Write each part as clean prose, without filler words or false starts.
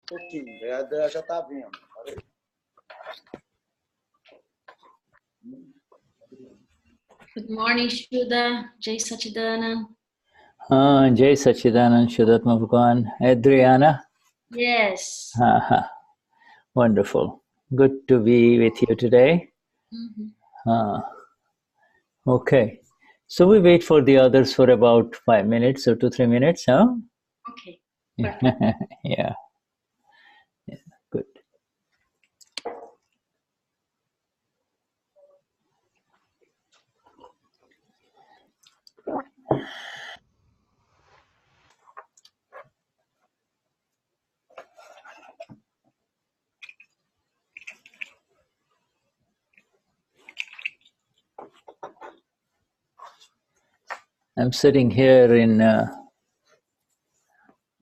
pouquinho. A Adriana já está vindo. Good morning, Shuddha. Jai Satchidanand. Jai Satchidanand, Vishuddhatma Bhagavan. Adriana? Yes. Wonderful. Good to be with you today. Okay. So we wait for the others for about 5 minutes or 2-3 minutes, huh? Okay. Yeah. Good. I'm sitting here in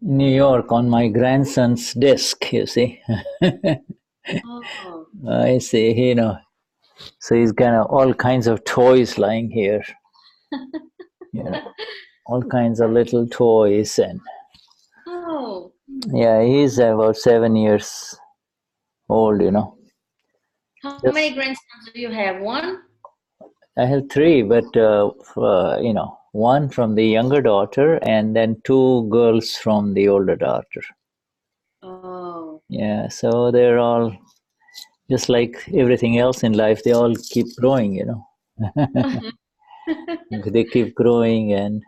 New York on my grandson's desk, you see. Oh. I see, you know. So he's got all kinds of toys lying here. You know, all kinds of little toys and yeah, he's about 7 years old, you know. How many grandsons do you have? One? I have 3, but you know, 1 from the younger daughter and then 2 girls from the older daughter. Oh. Yeah, so they're all just like everything else in life, they all keep growing, you know. They keep growing and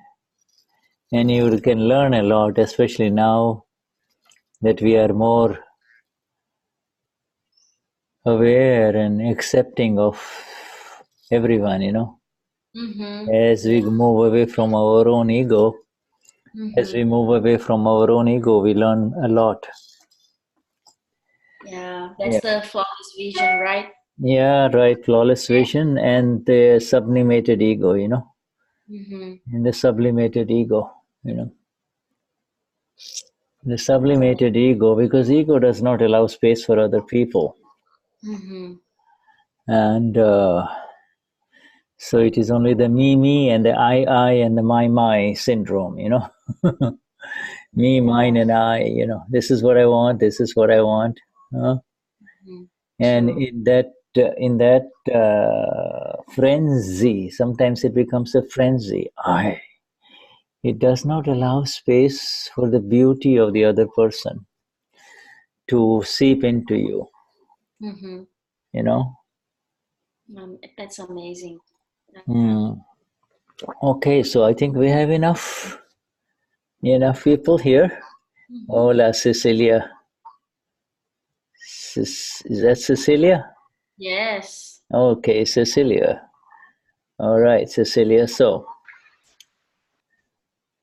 you can learn a lot, especially now that we are more aware and accepting of everyone, you know. As we move away from our own ego, as we move away from our own ego, we learn a lot. Yeah, that's the flawless vision, right? Yeah, right, flawless vision and the sublimated ego, you know. And the sublimated ego, you know. The sublimated ego, because ego does not allow space for other people. And so it is only the me, and the I, and the my syndrome, you know. Me, mine, and I, you know, this is what I want, this is what I want. And in that frenzy, sometimes it becomes a frenzy. It does not allow space for the beauty of the other person to seep into you. You know? That's amazing. Okay, so I think we have enough people here. Hola, Cecilia. Is that Cecilia? Yes. Okay, Cecilia. All right, Cecilia. So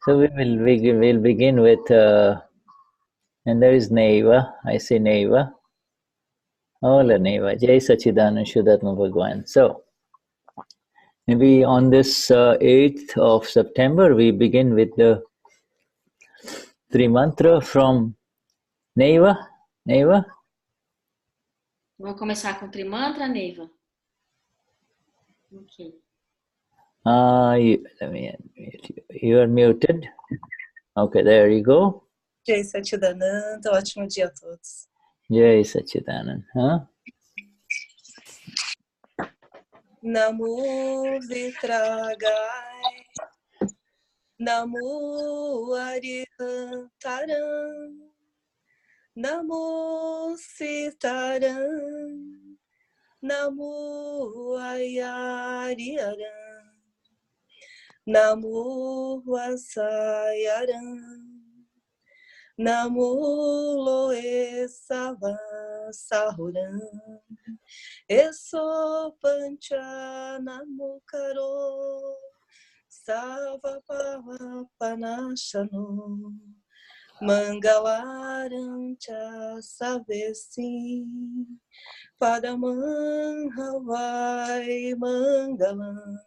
we'll begin with, and there is Neva. I see Neva. Hola, Neva. Jai Satchidanand and Shuddhatma Bhagavan. So maybe on this 8th of September, we begin with the Trimantra from Neva. Neva? Vamos começar com Trimantra, Neva? Ok. You are muted. Okay, there you go. Jai Satchidanand, ótimo dia a todos. Jai Satchidanand. Namo Vitragaya, Namo Arihantaram, Namo Sitaram, Namo Ayariaram, Namo Vasayaram, Namo Loe Sava Sahuram, Eso Pancha Namo Karo, Sava Pava Panashano, Mangalaram Cha Savesi, Padamam Havai Mangalam.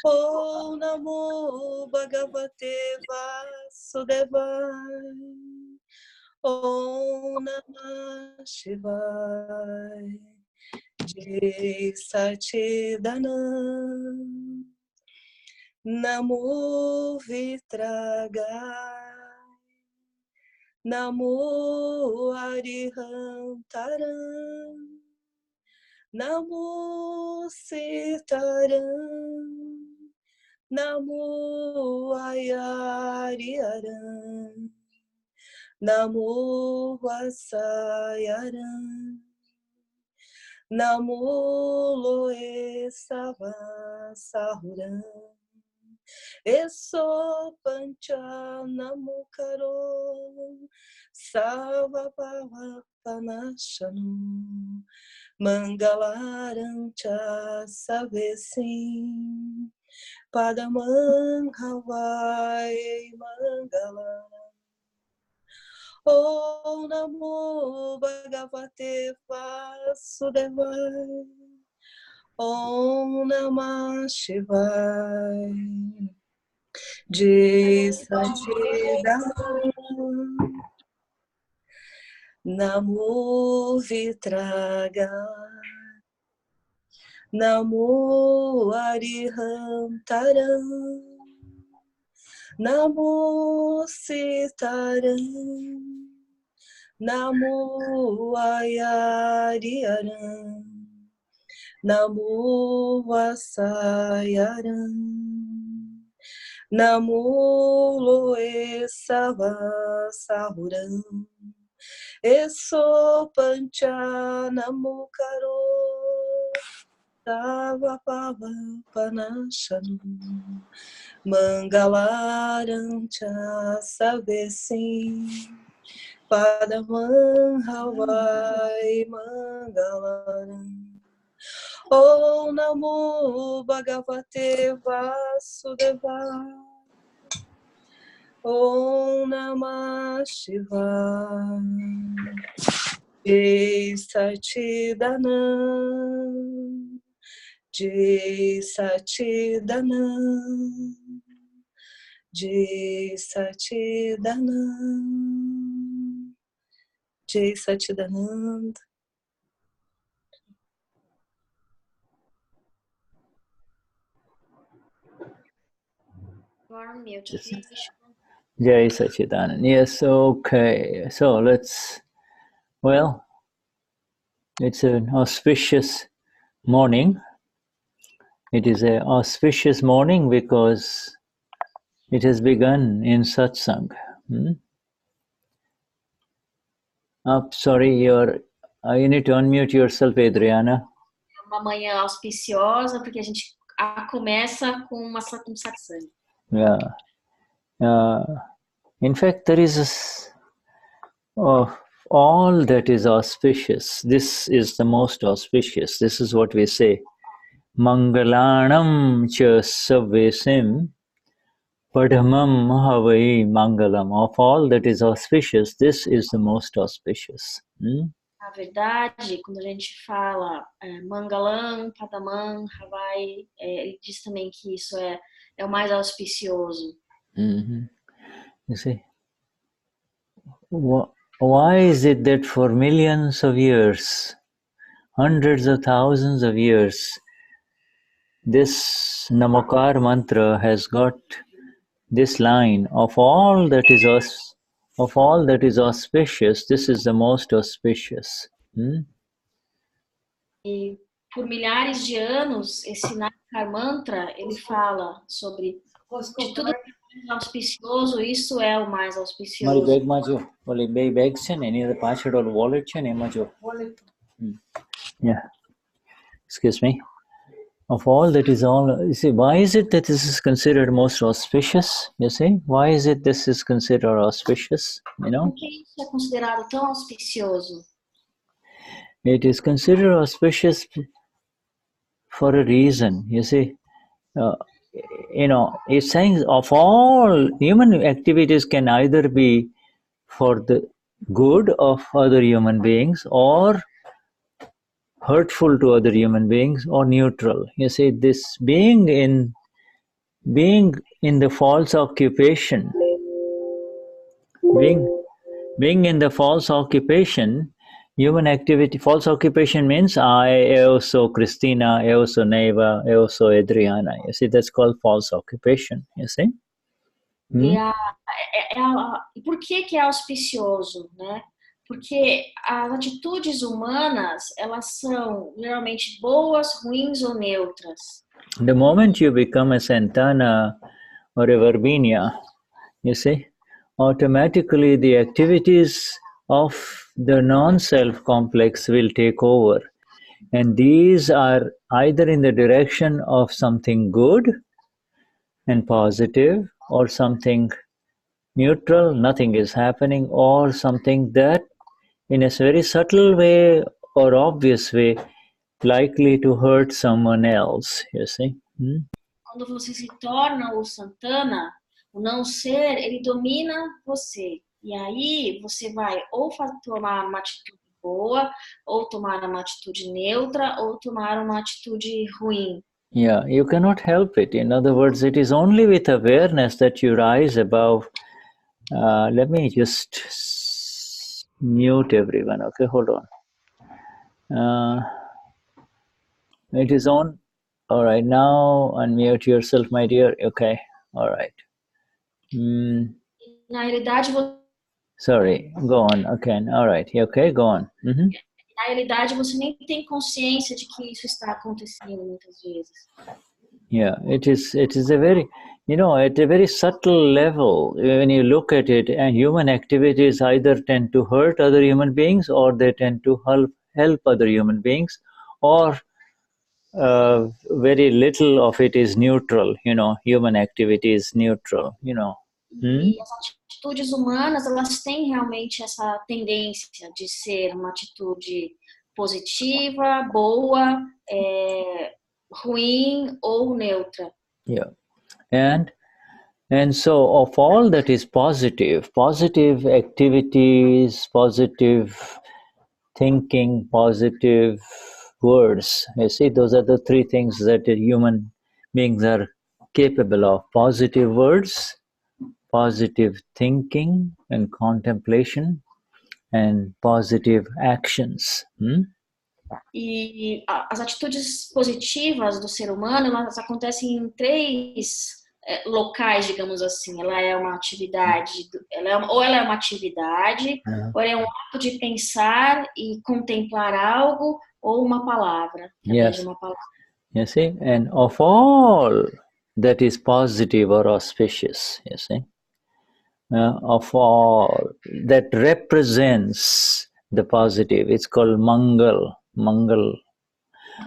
Om Namo Bhagavate Vasudevaya, Om Namah Shivaya, Jai Satchidanand, Namo Vitragaya, Namo Arihantaram, Namo Sitaram, Namo Ayariaram, Namo Vasayaram, Namo Loe Savasahuram, Eso Pancha Namo Karo, Savabhava Panashanu, Mangalaram Cha Savesim, Padamang Havai Mangalam. Om Namo Bhagavate Vasudevaya, Om Namah Shivaya, Jai Satchidanand, Namo Vitraga, Namo Arihantaram, Namo Sitaram, Namo Ayariaram, Namo Vasayaram, Namo Loe Savasahuram, Eso Pancha Namo Karo, Savabhava Panashanu, Mangalaram Cha Savesim, Padamang Havai Mangalaram. Om Namo Bhagavate Vasudevaya, Om Namah Shivaya, Jai Satchidanand, Jai Satchidanand, Jai Satchidanand, Jai Satchidanand. You are on mute, Just- please. Jai Sachidanand. Yes, okay. So well, it's an auspicious morning. It is an auspicious morning because it has begun in Satsang. Sorry, you need to unmute yourself, Adriana. Uma manhã auspiciosa, porque a gente começa com um satsang. Yeah. In fact, there is all that is auspicious. This is the most auspicious. This is what we say. Mangalanam cha savesim padhamam havai mangalam. Of all that is auspicious, this is the most auspicious. Na verdade, quando a gente fala Mangalam, Padamam, Havai, ele diz também que isso é o mais auspicioso. You see, why is it that for millions of years, hundreds of thousands of years, this Namakar mantra has got this line of all that is auspicious, this is the most auspicious. E por milhares de anos, esse Namakar mantra, ele fala sobre de tudo que é auspicioso, isso é o mais auspicioso. Bag majo, bag chen, any other password or wallet chen, majo. Yeah. Excuse me. Of all that is all, you see, why is it that this is considered most auspicious? You see, why is it this is considered auspicious? You know? Por que isso é considerado tão auspicioso? It is considered auspicious for a reason. You see, it's saying of all human activities can either be for the good of other human beings or hurtful to other human beings or neutral. You see, this being in the false occupation, being in the false occupation, human activity, false occupation means I also Christina, I also Neva, I also Adriana. You see, that's called false occupation, you see. E por que é auspicioso, né? Porque as atitudes humanas, elas são geralmente boas, ruins ou neutras. The moment you become a Santana or a Verbena, you see, automatically the activities of the non-self complex will take over. And these are either in the direction of something good and positive, or something neutral, nothing is happening, or something that in a very subtle way or obvious way likely to hurt someone else, you see. Quando você se torna o Santana, o não ser, ele domina você. E aí você vai ou tomar uma atitude boa, ou tomar uma atitude neutra, ou tomar uma atitude ruim. Yeah, you cannot help it. In other words, it is only with awareness that you rise above. Let me just mute everyone. Okay, hold on. It is on. All right, now unmute yourself, my dear. Okay, all right. Na realidade, Sorry, go on. Okay, all right. Okay, go on. Na realidade, você nem tem consciência de que isso está acontecendo muitas vezes. Yeah, it is a very, at a very subtle level, when you look at it, and human activities either tend to hurt other human beings, or they tend to help other human beings, or very little of it is neutral, human activity is neutral, E as atitudes humanas, elas têm realmente essa tendência de ser uma atitude positiva, boa, ruim ou neutra. Yeah. And so of all that is positive activities, positive thinking, positive words, you see, those are the three things that human beings are capable of: positive words, positive thinking and contemplation, and positive actions. E as atitudes positivas do ser humano, elas acontecem em três locais, digamos assim. Ela é uma atividade, ou ela é uma atividade, ou ela é um ato de pensar e contemplar algo, ou uma palavra. Yes. De uma palavra. You see, and of all that is positive or auspicious, you see, of all that represents the positive, it's called Mangal.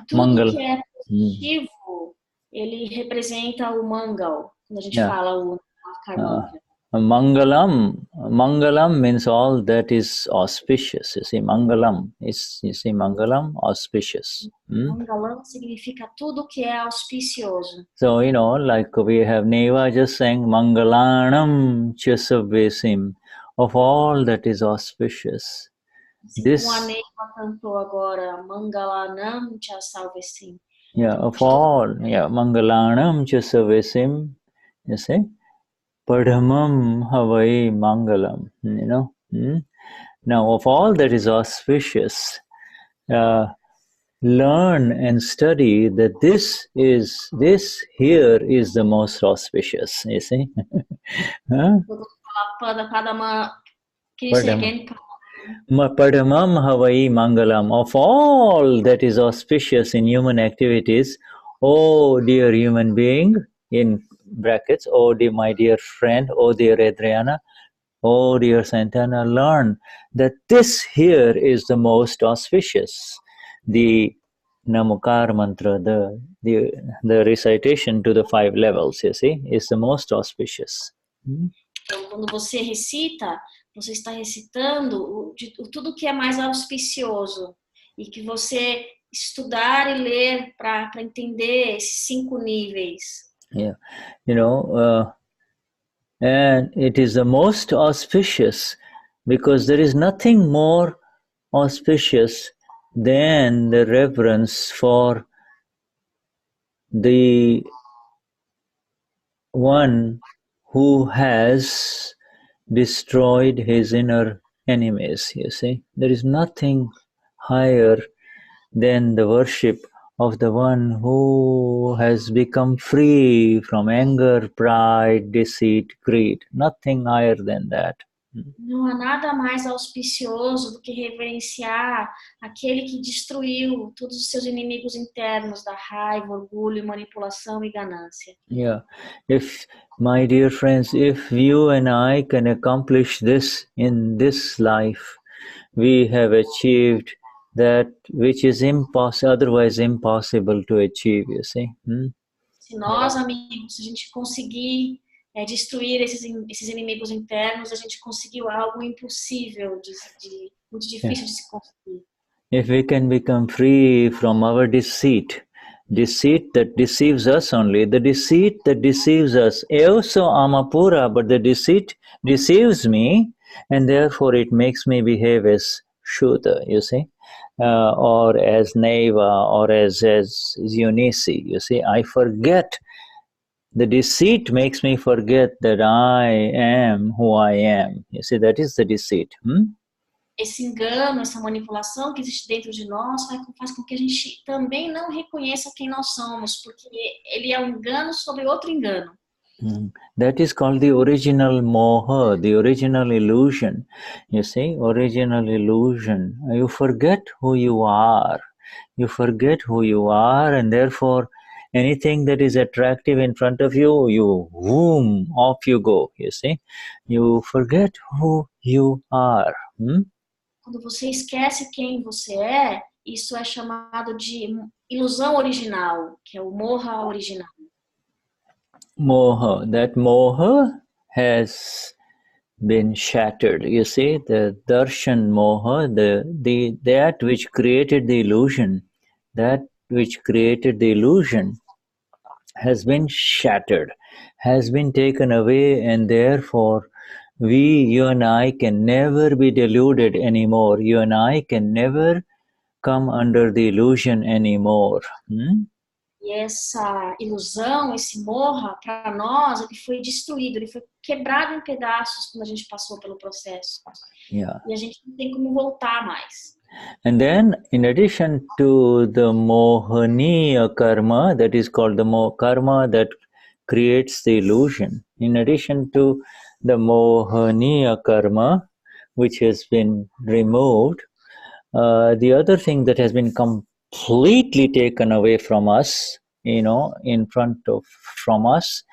Tudo que é positivo, ele representa o Mangal. Quando a gente fala o Karmantra. Mangalam means all that is auspicious. You see, Mangalam is, Mangalam, auspicious. Mangalam significa tudo que é auspicioso. So, like we have Neva just saying, Mangalanam Chasavvesim, of all that is auspicious. This, como a Neva cantou agora, Mangalanam Chasavvesim. Yeah, of all, Mangalanam Chasavvesim, you see. Padhamam Havai Mangalam, Now, of all that is auspicious, learn and study that this here is the most auspicious, you see. Padhamam Havai Mangalam. Of all that is auspicious in human activities, oh dear human being, in brackets, oh dear my dear friend, oh dear Adriana, oh dear Santana, learn that this here is the most auspicious. The Namokar mantra, the recitation to the 5 levels, you see, is the most auspicious. Então, quando você recita, você está recitando tudo que é mais auspicioso, e que você estudar e ler para entender esses 5 níveis. Yeah, and it is the most auspicious because there is nothing more auspicious than the reverence for the one who has destroyed his inner enemies, you see. There is nothing higher than the worship of the one who has become free from anger, pride, deceit, greed. Nothing higher than that. Não há nada mais auspicioso do que reverenciar aquele que destruiu todos os seus inimigos internos da raiva, orgulho, manipulação e ganância. Yeah. If, my dear friends, if you and I can accomplish this in this life, we have achieved that which is otherwise impossible to achieve, you see. Se nós, amigos, se a gente conseguir destruir esses inimigos internos, a gente conseguiu algo impossível, muito difícil de se conseguir. If we can become free from our deceit that deceives us only, the deceit that deceives us, also amapura, but the deceit deceives me, and therefore it makes me behave as Shuddha, you see, or as Neva, or as Yunisi, you see. I forget. The deceit makes me forget that I am who I am. You see, that is the deceit. Esse engano, essa manipulação que existe dentro de nós faz com que a gente também não reconheça quem nós somos, porque ele é um engano sobre outro engano. That is called the original moha, the original illusion. You see, original illusion. You forget who you are. You forget who you are, and therefore anything that is attractive in front of you, off you go, you see. You forget who you are. Quando você esquece quem você é, isso é chamado de ilusão original, que é o moha original. Moha, that moha has been shattered. You see, the darshan moha, that which created the illusion, has been shattered, has been taken away, and therefore you and I can never be deluded anymore. You and I can never come under the illusion anymore. E essa ilusão, esse moha, para nós, ele foi destruído, ele foi quebrado em pedaços quando a gente passou pelo processo. Yeah. E a gente não tem como voltar mais. And then, in addition to the mohaniya karma, that is called the karma that creates the illusion, in addition to the mohaniya karma, which has been removed, the other thing that has been completely taken away from us, from us,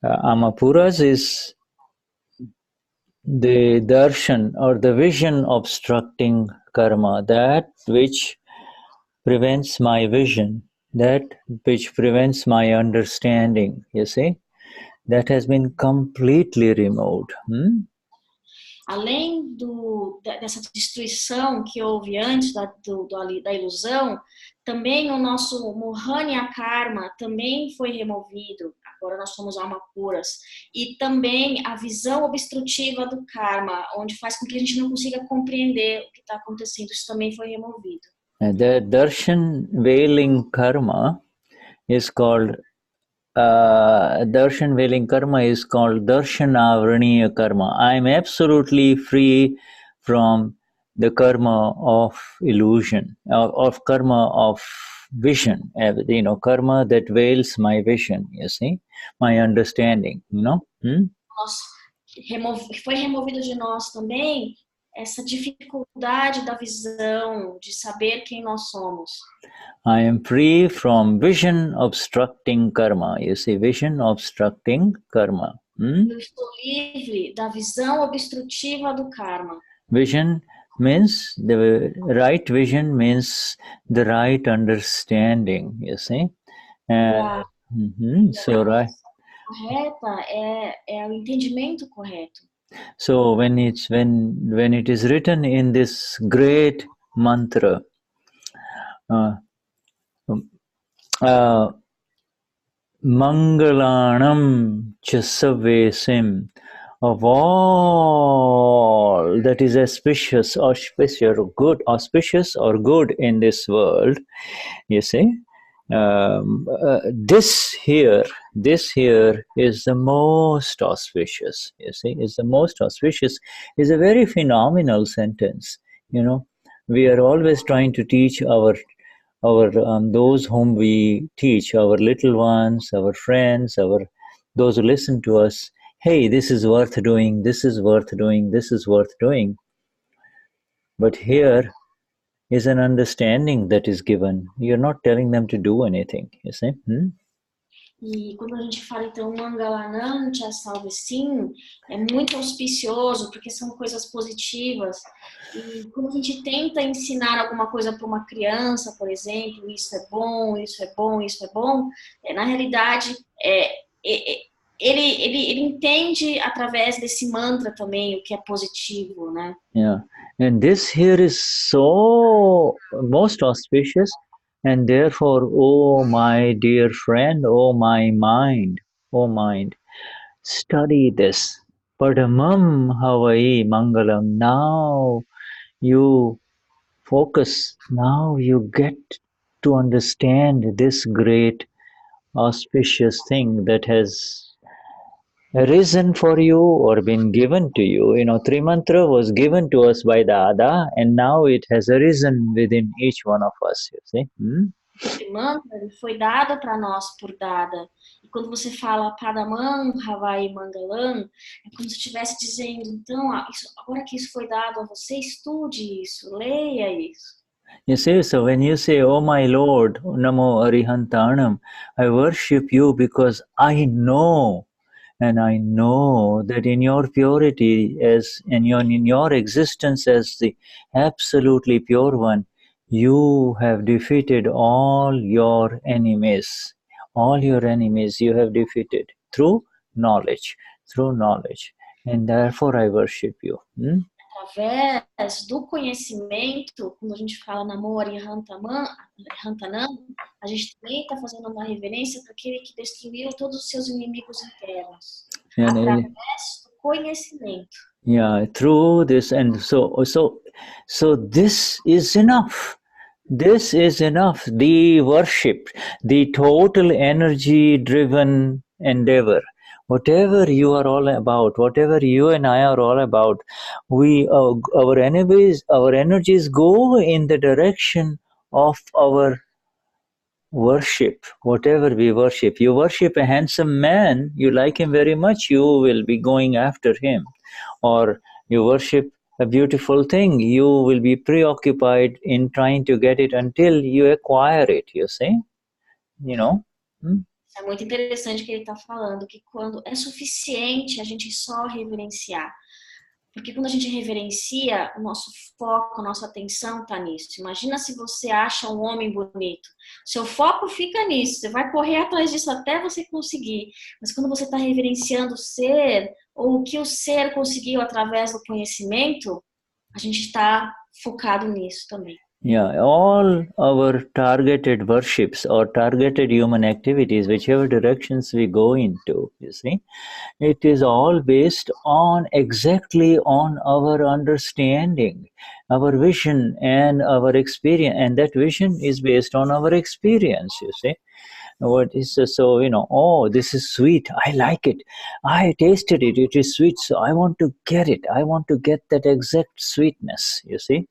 Amapuras, is the darshan or the vision obstructing karma, that which prevents my vision, that which prevents my understanding, you see, that has been completely removed. Além dessa destruição que houve antes da ilusão, também o nosso mohaniya karma também foi removido. Agora nós somos alma puras. E também a visão obstrutiva do karma, onde faz com que a gente não consiga compreender o que está acontecendo, isso também foi removido. The darshan veiling karma is called darshan veiling karma is called darshanavaniya karma. I am absolutely free from the karma of illusion, of karma of vision, karma that veils my vision, you see, my understanding, Foi removido de nós também essa dificuldade da visão, de saber quem nós somos. I am free from vision obstructing karma. You see, vision obstructing karma. Eu estou livre da visão obstrutiva do karma. Vision means, the right vision means the right understanding, you see. So right. Correta é o entendimento correto. So when it is written in this great mantra, Mangalanam Chasavesim, of all that is auspicious or good in this world, you see, this here is the most auspicious, you see, is the most auspicious, is a very phenomenal sentence. We are always trying to teach our those whom we teach, our little ones, our friends, those who listen to us, hey, this is worth doing, this is worth doing, this is worth doing. But here is an understanding that is given. You're not telling them to do anything, you see? E quando a gente fala, então, Mangalanancha, salve sim, é muito auspicioso, porque são coisas positivas. E quando a gente tenta ensinar alguma coisa para uma criança, por exemplo, isso é bom, isso é bom, isso é bom, na realidade, ele entende através desse mantra também o que é positivo, né? Yeah, and this here is so most auspicious, and therefore, oh my dear friend, oh my mind, study this. Padamam Havai Mangalam. Now you focus, now you get to understand this great auspicious thing that has arisen for you or been given to you. You know, Trimantra was given to us by Dada, and now it has arisen within each one of us, you see. Esse mantra ele foi dado para nós por Dada. E quando você fala Padamam, Havai Mangalam, é como se estivesse dizendo, então, agora que isso foi dado a você, estude isso, leia isso. You see, so when you say, oh my Lord, Namo Arihantanam, I worship you because I know, and I know that in your purity, as in your existence as the absolutely pure one, you have defeated all your enemies. All your enemies you have defeated through knowledge, and therefore I worship you. Através do conhecimento, quando a gente fala Namo Arihantanam, a gente também está fazendo uma reverência para aquele que destruiu todos os seus inimigos internos. Através do conhecimento. Yeah, through this, and so this is enough. This is enough. The worship, the total energy-driven endeavor, whatever you are all about, whatever you and I are all about, our energies go in the direction of our worship, whatever we worship. You worship a handsome man, you like him very much, you will be going after him. Or you worship a beautiful thing, you will be preoccupied in trying to get it until you acquire it, you see? You know? É muito interessante que ele está falando, que quando é suficiente a gente só reverenciar. Porque quando a gente reverencia, o nosso foco, a nossa atenção está nisso. Imagina se você acha um homem bonito. Seu foco fica nisso. Você vai correr atrás disso até você conseguir. Mas quando você está reverenciando o ser, ou o que o ser conseguiu através do conhecimento, a gente está focado nisso também. Yeah, all our targeted worships or targeted human activities, whichever directions we go into, you see, it is all based on exactly on our understanding, our vision and our experience, and that vision is based on our experience, you see. What is so, you know, oh, this is sweet, I like it, I tasted it, it is sweet, so I want to get it, I want to get that exact sweetness, you see.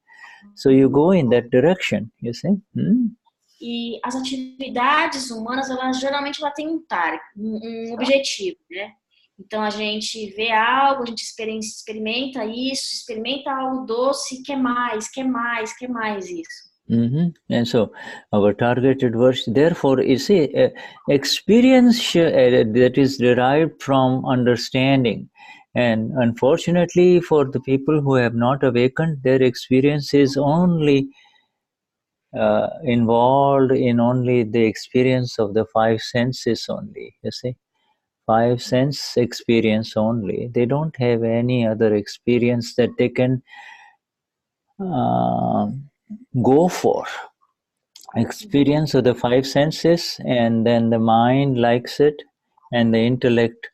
So you go in that direction, you see. E as atividades humanas, elas geralmente têm um objetivo, né? Então a gente vê algo, a gente experimenta isso, experimenta algo doce, quer mais isso. And so our targeted worship, therefore, you see, experience that is derived from understanding. And unfortunately, for the people who have not awakened, their experience is only involved in only the experience of the five senses only, you see. Five sense experience only. They don't have any other experience that they can go for. Experience of the five senses, and then the mind likes it, and the intellect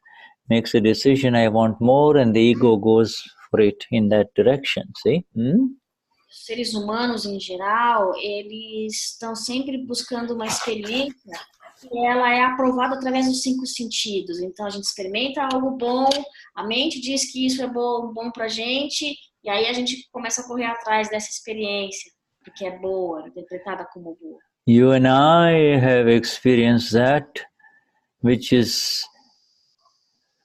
makes a decision, I want more, and the ego goes for it in that direction, see? Os seres humanos, em geral, eles estão sempre buscando uma experiência e ela é aprovada através dos 5 sentidos. Então, a gente experimenta algo bom, a mente diz que isso é bom pra gente, e aí a gente começa a correr atrás dessa experiência, porque é boa, interpretada como boa. You and I have experienced that which is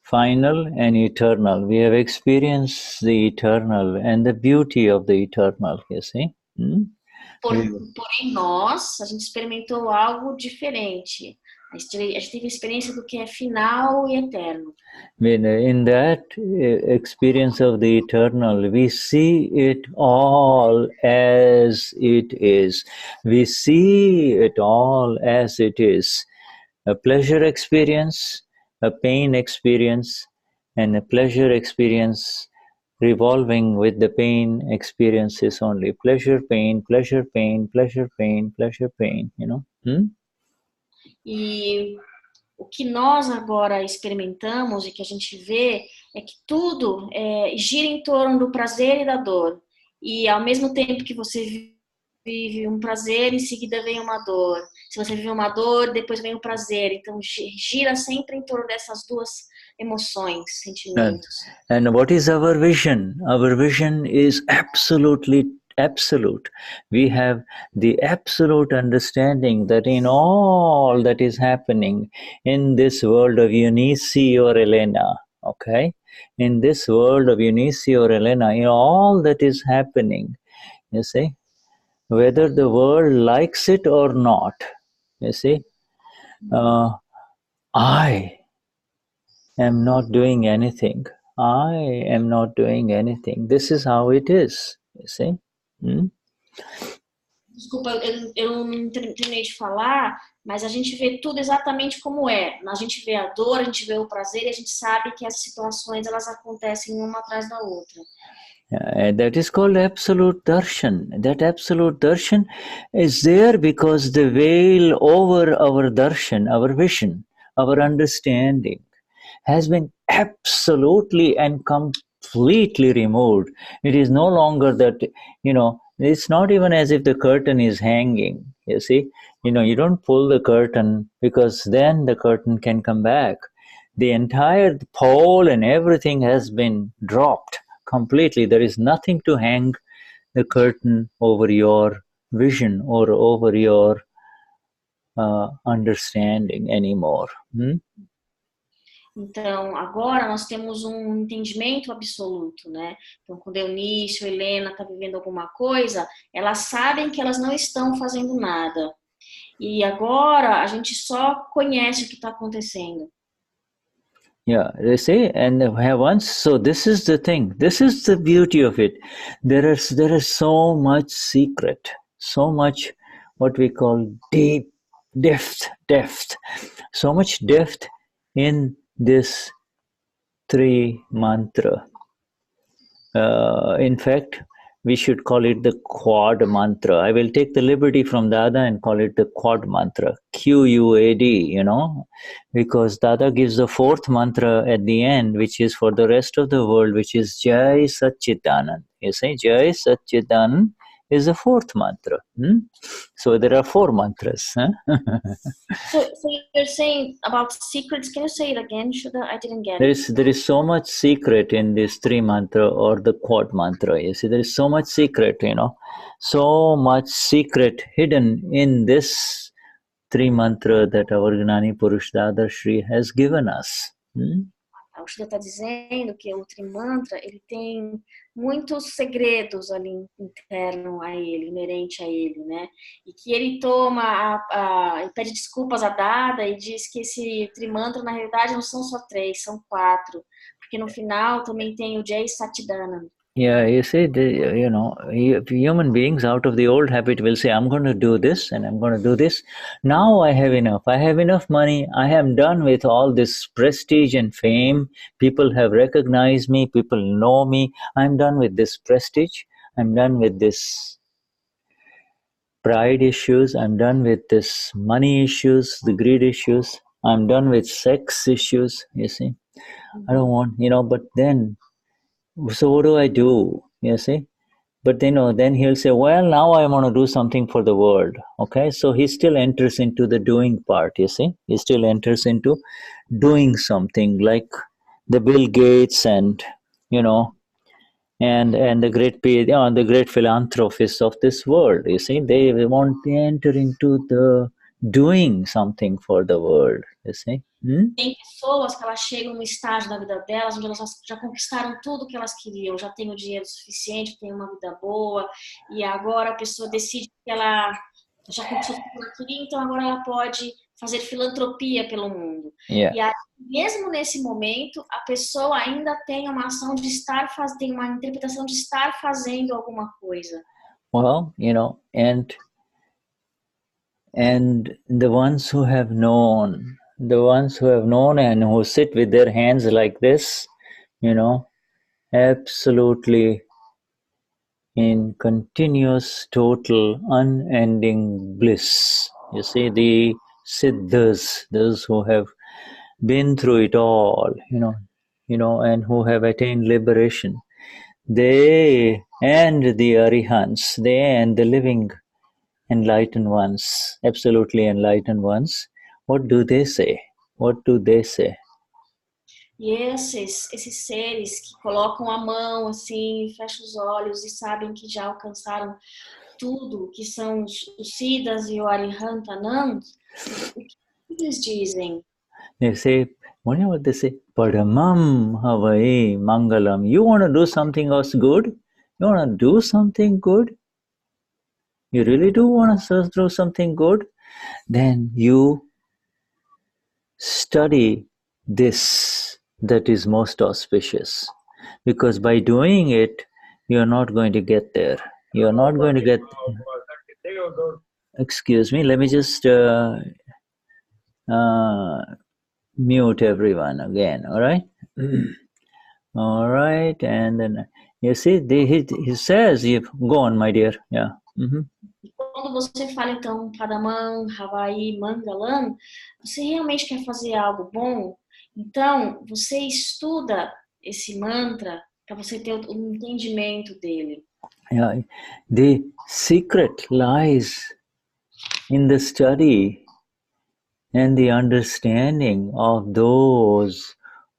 final and eternal. We have experienced the eternal and the beauty of the eternal, you see. Porém, nós, a gente experimentou algo diferente. A gente teve a experiência do que é final e eterno. In that experience of the eternal, we see it all as it is. We see it all as it is. A pleasure experience, a pain experience, and a pleasure experience revolving with the pain experiences only. Pleasure, pain, pleasure, pain, pleasure, pain, pleasure, pain, you know. E o que nós agora experimentamos e que a gente vê é que tudo gira em torno do prazer e da dor. E ao mesmo tempo que você vive um prazer, em seguida vem uma dor. Se você vive uma dor, depois vem o prazer. Então gira sempre em torno dessas duas emoções, sentimentos. And what is our vision? Our vision is absolutely absolute. We have the absolute understanding that in all that is happening in this world of Eunice or Elena, okay? In this world of Eunice or Elena, in all that is happening, you see, whether the world likes it or not, you see, I am not doing anything. I am not doing anything. This is how it is, you see. Desculpa, eu não terminei de falar, mas a gente vê tudo exatamente como é. A gente vê a dor, a gente vê o prazer e a gente sabe que as situações elas acontecem uma atrás da outra. That is called absolute darshan. That absolute darshan is there because the veil over our darshan, our vision, our understanding has been absolutely and completely removed. It is no longer that, you know, it's not even as if the curtain is hanging, you see. You know, you don't pull the curtain because then the curtain can come back. The entire pole and everything has been dropped completely. There is nothing to hang the curtain over your vision or over your understanding anymore. Então, agora nós temos um entendimento absoluto, né? Então, quando Eunice ou Helena está vivendo alguma coisa, elas sabem que elas não estão fazendo nada. E agora a gente só conhece o que está acontecendo. Yeah, they say, and once, so this is the thing, this is the beauty of it. There is so much secret, so much what we call deep, depth, so much depth in this Trimantra. In fact, we should call it the quad mantra. I will take the liberty from Dada and call it the quad mantra, QUAD, you know, because Dada gives the fourth mantra at the end, which is for the rest of the world, which is Jai Satchitanand. You say Jai Satchitanand is the fourth mantra. So there are four mantras. Huh? So you're saying about secrets. Can you say it again, Shuddha? I didn't get it. There is so much secret in this three mantra or the quad mantra. You see, there is so much secret, you know, so much secret hidden in this three mantra that our Gnani Purush Dadashri has given us. O Shuddha está dizendo que o Trimantra ele tem muitos segredos ali interno a ele, inerente a ele, né? E que ele toma, ele pede desculpas a Dada e diz que esse Trimantra na realidade não são só 3, são 4, porque no final também tem o Jai Satchitanand. Yeah, you see, you know, human beings out of the old habit will say, I'm going to do this and I'm going to do this. Now I have enough. I have enough money. I am done with all this prestige and fame. People have recognized me. People know me. I'm done with this prestige. I'm done with this pride issues. I'm done with this money issues, the greed issues. I'm done with sex issues, you see. I don't want, you know, but then, so what do I do? You see? But then he'll say, well, now I want to do something for the world. Okay? So he still enters into the doing part, you see? He still enters into doing something like the Bill Gates and, you know, and the the great philanthropists of this world. You see, they want to enter into the doing something for the world. You see. Tem pessoas que elas chegam no estágio da vida delas onde elas já conquistaram tudo que elas queriam, já têm o dinheiro suficiente, têm uma vida boa, e agora a pessoa decide que ela já conquistou tudo que ela queria, então agora ela pode fazer filantropia pelo mundo. Yeah. E aí, mesmo nesse momento, a pessoa ainda tem uma ação de estar fazendo, tem uma interpretação de estar fazendo alguma coisa. Well, you know, and the ones who have known and who sit with their hands like this, you know, absolutely in continuous, total, unending bliss. You see, the siddhas, those who have been through it all, you know, and who have attained liberation, they and the arihants, they and the living enlightened ones, absolutely enlightened ones, what do they say? What do they say? E esses seres que colocam a mão assim, fecham os olhos e sabem que já alcançaram tudo, que são os Siddhas e o Arihantanand, o que eles dizem? They say, what do they say? Padamam havai mangalam. You want to do something else good? You want to do something good? You really do want to do something good? Then you study this that is most auspicious. Because by doing it, you're not going to get there. You're not going to get... Excuse me, let me just mute everyone again, all right? All right, and then you see, he says, go on, my dear, yeah. Quando você fala, então, Padamam, Havai, Mangalam, você realmente quer fazer algo bom? Então, você estuda esse mantra para você ter o entendimento dele. Yeah, the secret lies in the study and the understanding of those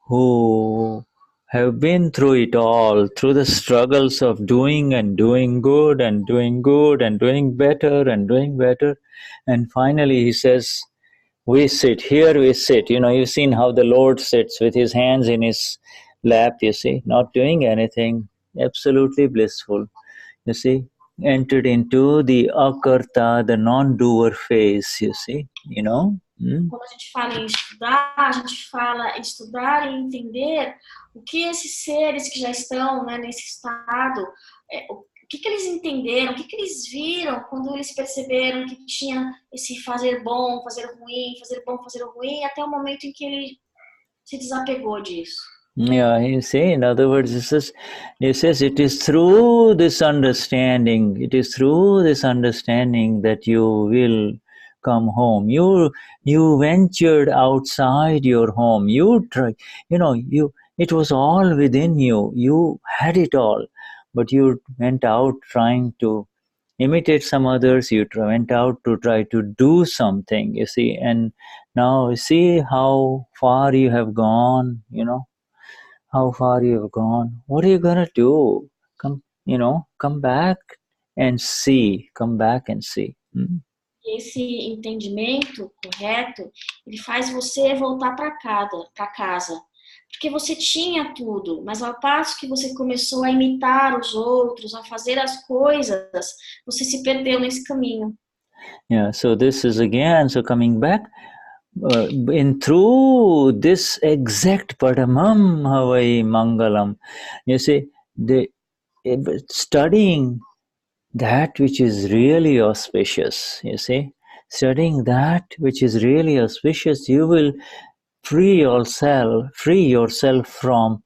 who have been through it all, through the struggles of doing and doing good and doing good and doing better and doing better. And finally he says, we sit, here we sit. You know, you've seen how the Lord sits with his hands in his lap, you see, not doing anything, absolutely blissful. You see, entered into the akarta, the non-doer phase, you see, you know. Quando a gente fala em estudar, a gente fala estudar e entender o que esses seres que já estão, né, nesse estado, o que eles entenderam, o que eles viram quando eles perceberam que tinha esse fazer bom, fazer ruim, fazer bom, fazer ruim, até o momento em que ele se desapegou disso. Yeah, you see, in other words, he says it is through this understanding, that you will come home. You ventured outside your home. You tried, it was all within you. You had it all, but you went out trying to imitate some others. You went out to try to do something, you see, and now see how far you have gone, how far you have gone. What are you gonna do? Come back and see. Come back and see. Esse entendimento correto, ele faz você voltar para casa. Porque você tinha tudo, mas ao passo que você começou a imitar os outros, a fazer as coisas, você se perdeu nesse caminho. Yeah, so this is again, so coming back, through this exact Padamam Havai Mangalam, you see, studying that which is really auspicious, you see, studying that which is really auspicious, you will free yourself from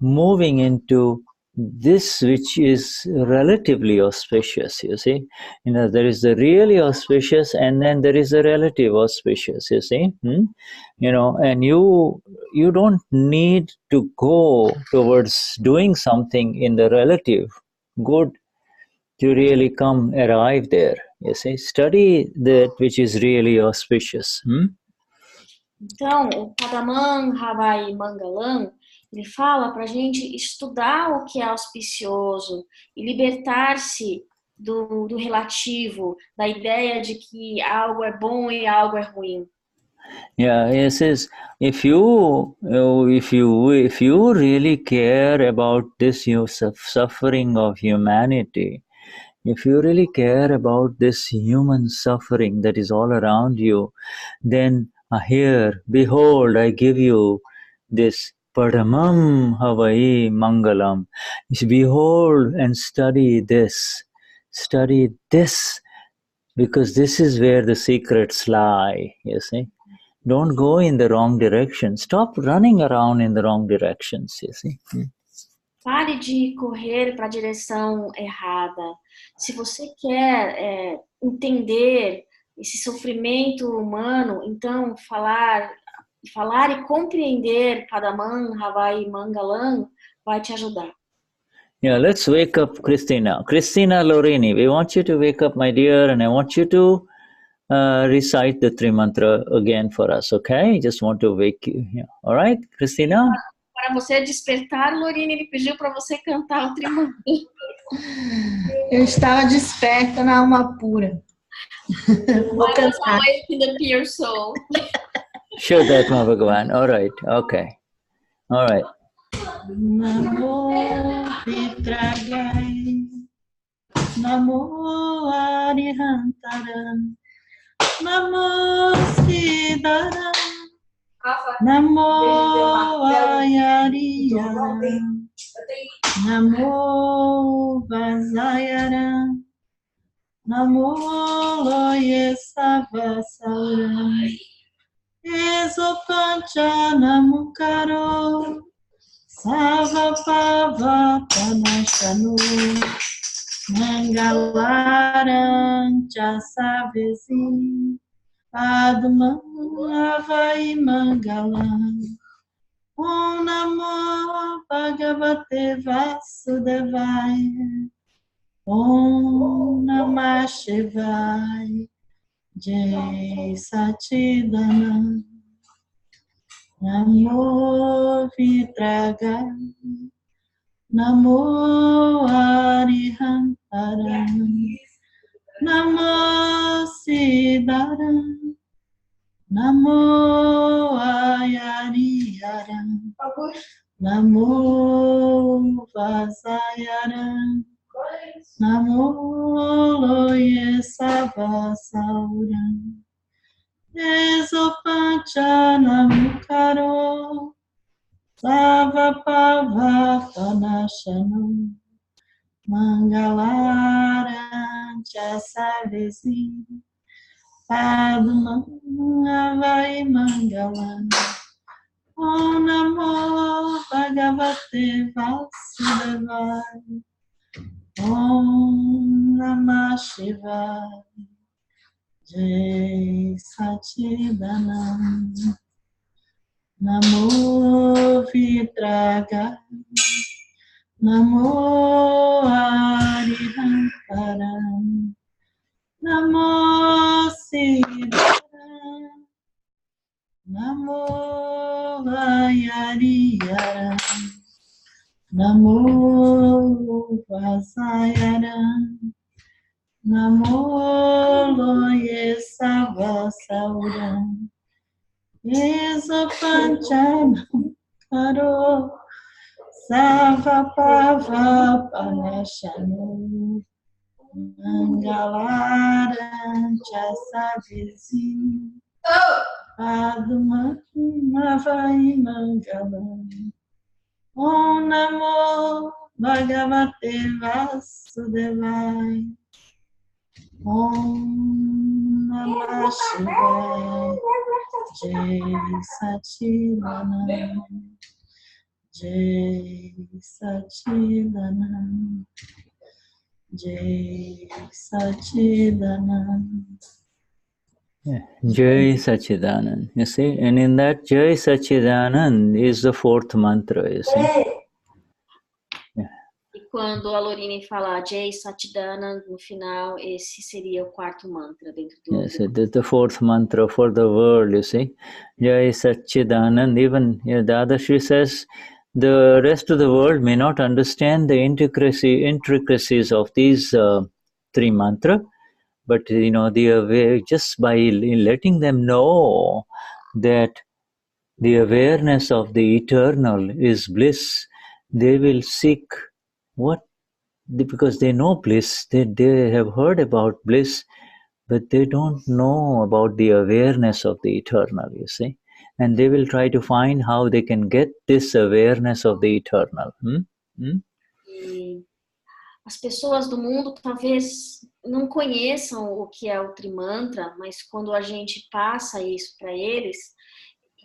moving into this which is relatively auspicious, you see. There is the really auspicious and then there is the relative auspicious, you see. And you don't need to go towards doing something in the relative good to really arrive there, you see. Study that which is really auspicious. Então, o Padamam, Havai e Mangalam, Ele fala para a gente estudar o que é auspicioso e libertar-se do relativo, da ideia de que algo é bom e algo é ruim. Yeah, he says, if you really care about this suffering of humanity, if you really care about this human suffering that is all around you, then here, behold, I give you this Padamam Havai Mangalam. Behold and study this, because this is where the secrets lie, you see. Don't go in the wrong direction. Stop running around in the wrong directions, you see. Pare de correr para a direção errada. Se você quer entender esse sofrimento humano, então falar e compreender Padamam Havai Mangalam vai te ajudar. Yeah, let's wake up Christina. Christina Lorini, we want you to wake up, my dear, and I want you to recite the Trimantra again for us, okay? Just want to wake you. Yeah. All right, Christina? Para você despertar, Lorine, ele pediu para você cantar o Trimantra. Eu estava desperta na alma pura. Vou cantar. Awake in the pure soul. Vishuddhatma Bhagavan. All right, okay. All right. Namo Vitragai, Namo Arihantaram, Namo Siddharam, Namo Ayariyaram, Namo Vasayaram, Namo Loye Savasauram, Esopancha Namukaro, Sava Pava Panashanu, Mangalaram Jasavesi, Padma Havai Mangalam, Om Namo Bhagavate Vasudevaya, Om Namah Shivaya, Jai Satchidananda. Namo Vitraga, Namo Arihantaram, Namo Siddharam, Namo Ayariyaram, Namo Vasayaram, Namo Loye Savasauram, Esopancha Namukaro, Sava Pava Panashanu, Mangalaram Jasavesi, Padma Havai Mangalam, Om Namo Bhagavate Vasudevaya, Om Namah Shivaya, Jai Satchidananda. Namo Vitraga, Namo Arihantaram, Namo Siddharam, Namo Ayariyaram, Namo Vasayaram, Namo Loye Savasauram, Esopanchanam Karo, Sava Pava Panashanu, Mangalaram Jasavesi, Padma Havai Mangalam, Om Namo Bhagavate Vasudevaya, Om Namah Shivaya, Jai Satchidananda, Jai Satchidananda, Jai Satchidananda. Yeah. Jai Satchidanand, you see, and in that Jai Satchidanand is the fourth mantra, you see. E quando a Lorine fala Jai Satchidanand no final, esse seria o quarto mantra dentro do. Yes, it is the fourth mantra for the world, you see. Jai Satchidanand, even Dadashri says the rest of the world may not understand the intricacies of these three mantra, but they are aware, just by letting them know that the awareness of the eternal is bliss, they will seek what, because they know bliss, they have heard about bliss, but they don't know about the awareness of the eternal, you see. And they will try to find how they can get this awareness of the eternal. E as pessoas do mundo talvez não conheçam o que é o Trimantra, mas quando a gente passa isso para eles,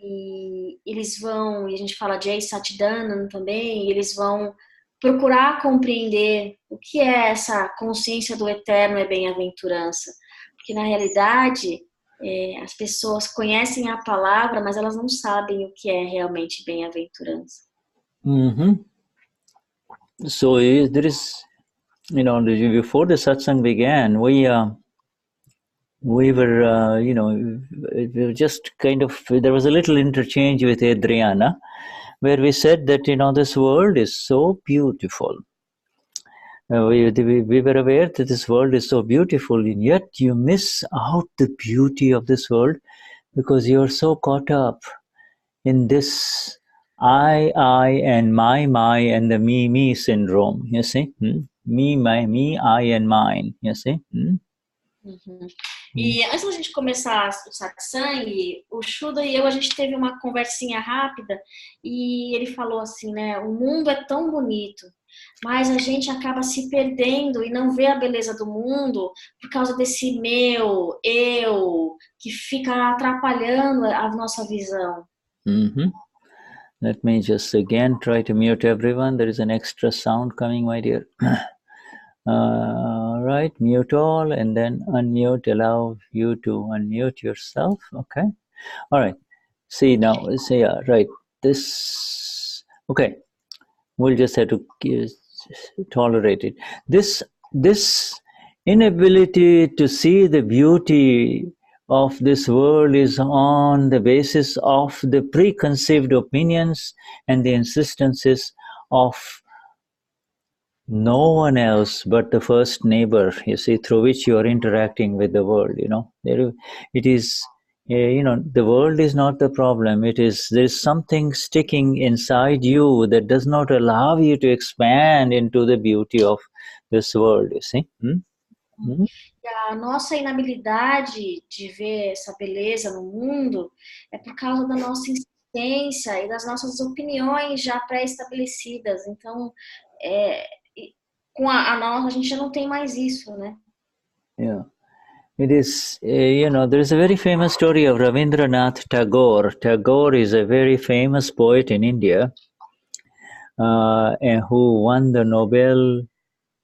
e eles vão, e a gente fala de Satchidanand também, e eles vão procurar compreender o que é essa consciência do eterno e bem-aventurança. Porque na realidade, as pessoas conhecem a palavra, mas elas não sabem o que é realmente bem-aventurança. So there is, before the satsang began, we were, we were just kind of, there was a little interchange with Adriana, where we said that, this world is so beautiful. We were aware that this world is so beautiful, and yet you miss out the beauty of this world because you're so caught up in this I, and my, and the me syndrome, you see? Me, my, me, I, and mine, you see? E antes da gente começar o satsang, o Shuddha e eu, a gente teve uma conversinha rápida e ele falou assim, né? O mundo é tão bonito, mas a gente acaba se perdendo e não vê a beleza do mundo por causa desse meu, eu, que fica atrapalhando a nossa visão. Let me just again try to mute everyone. There is an extra sound coming, my dear. Right, mute all and then unmute, allow you to unmute yourself. Okay. All right. See now, right. This, okay. We'll just have to tolerate it. This inability to see the beauty of this world is on the basis of the preconceived opinions and the insistences of no one else but the first neighbor, you see, through which you are interacting with the world. It is, the world is not the problem. There's something sticking inside you that does not allow you to expand into the beauty of this world, you see. E a nossa inabilidade de ver essa beleza no mundo é por causa da nossa insistência e das nossas opiniões já pré-estabelecidas. Então, com a nossa, a gente já não tem mais isso, né? Yeah. It is, there is a very famous story of Rabindranath Tagore. Tagore is a very famous poet in India and who won the Nobel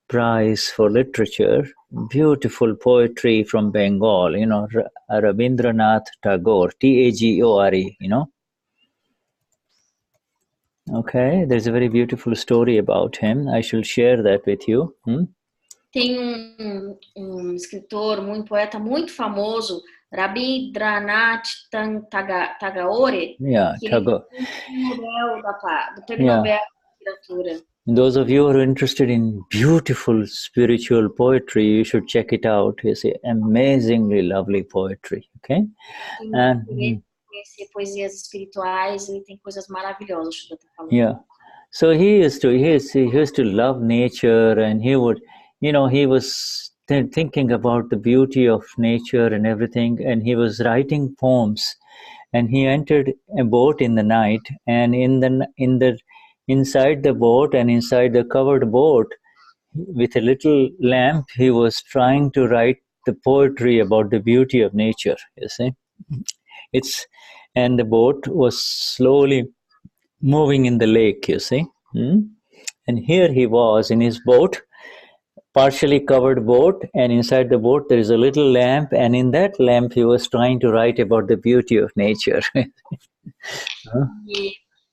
Prize for Literature. Beautiful poetry from Bengal, Rabindranath Tagore, Tagore, Okay, there's a very beautiful story about him. I shall share that with you. Tem um escritor, um poeta muito famoso, Rabindranath Tagore, que Tagore. Do Prêmio Nobel de Literatura. Those of you who are interested in beautiful spiritual poetry, you should check it out. It's amazingly lovely poetry. Okay, and conhecer poesias espirituais e tem coisas maravilhosas. Yeah, so he used to love nature, and he would, he was thinking about the beauty of nature and everything, and he was writing poems, and he entered a boat in the night, and inside the boat and inside the covered boat, with a little lamp, he was trying to write the poetry about the beauty of nature. You see, and the boat was slowly moving in the lake. You see, and here he was in his boat, partially covered boat, and inside the boat there is a little lamp, and in that lamp he was trying to write about the beauty of nature.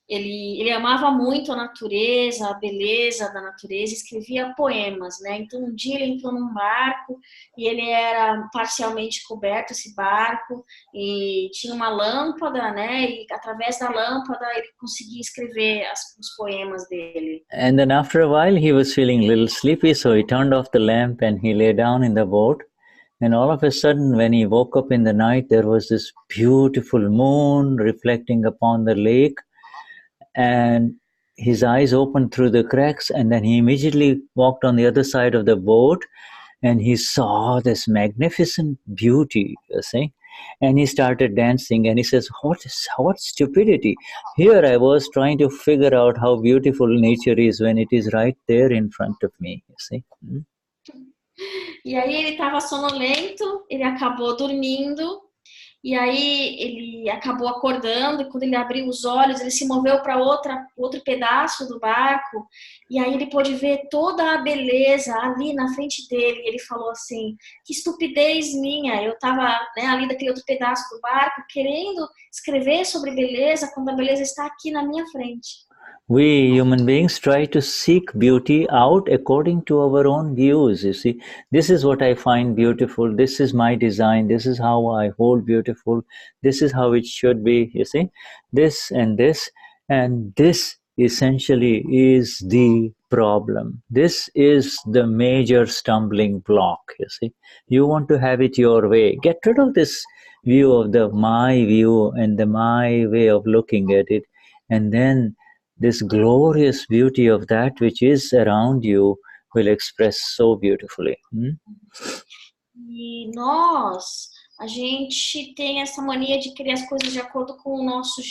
Ele amava muito a natureza, a beleza da natureza, escrevia poemas, né? Então, um dia ele entrou num barco e ele era parcialmente coberto, esse barco, e tinha uma lâmpada, né? E através da lâmpada ele conseguia escrever os poemas dele. And then after a while he was feeling a little sleepy, so he turned off the lamp and he lay down in the boat. And all of a sudden, when he woke up in the night, there was this beautiful moon reflecting upon the lake. And his eyes opened through the cracks, and then he immediately walked on the other side of the boat, and he saw this magnificent beauty, you see, and he started dancing, and he says, what stupidity. Here I was trying to figure out how beautiful nature is when it is right there in front of me, you see. E aí ele estava sonolento, ele acabou dormindo, e aí ele acabou acordando, e quando ele abriu os olhos, ele se moveu para outro pedaço do barco, e aí ele pôde ver toda a beleza ali na frente dele, e ele falou assim, que estupidez minha, eu estava, né, ali daquele outro pedaço do barco, querendo escrever sobre beleza, quando a beleza está aqui na minha frente. We human beings try to seek beauty out according to our own views, you see. This is what I find beautiful, this is my design, this is how I hold beautiful, this is how it should be, you see. This and this essentially is the problem. This is the major stumbling block, you see. You want to have it your way. Get rid of this view of the my view and the my way of looking at it, and then this glorious beauty of that which is around you will express so beautifully. E nós, a gente tem essa mania de querer as coisas de acordo com o nosso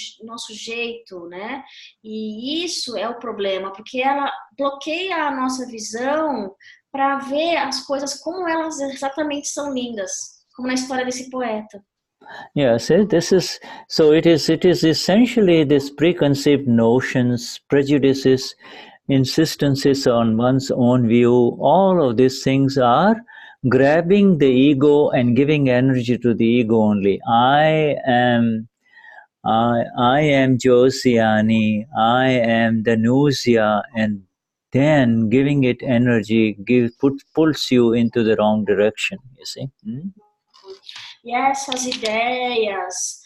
jeito, né? E isso é o problema, porque ela bloqueia a nossa visão para ver as coisas como elas exatamente são lindas, como na história desse poeta. Yes, this is so. It is essentially this preconceived notions, prejudices, insistences on one's own view. All of these things are grabbing the ego and giving energy to the ego only. I am Josiani. I am the nausea, and then giving it energy pulls you into the wrong direction. You see. E essas ideias,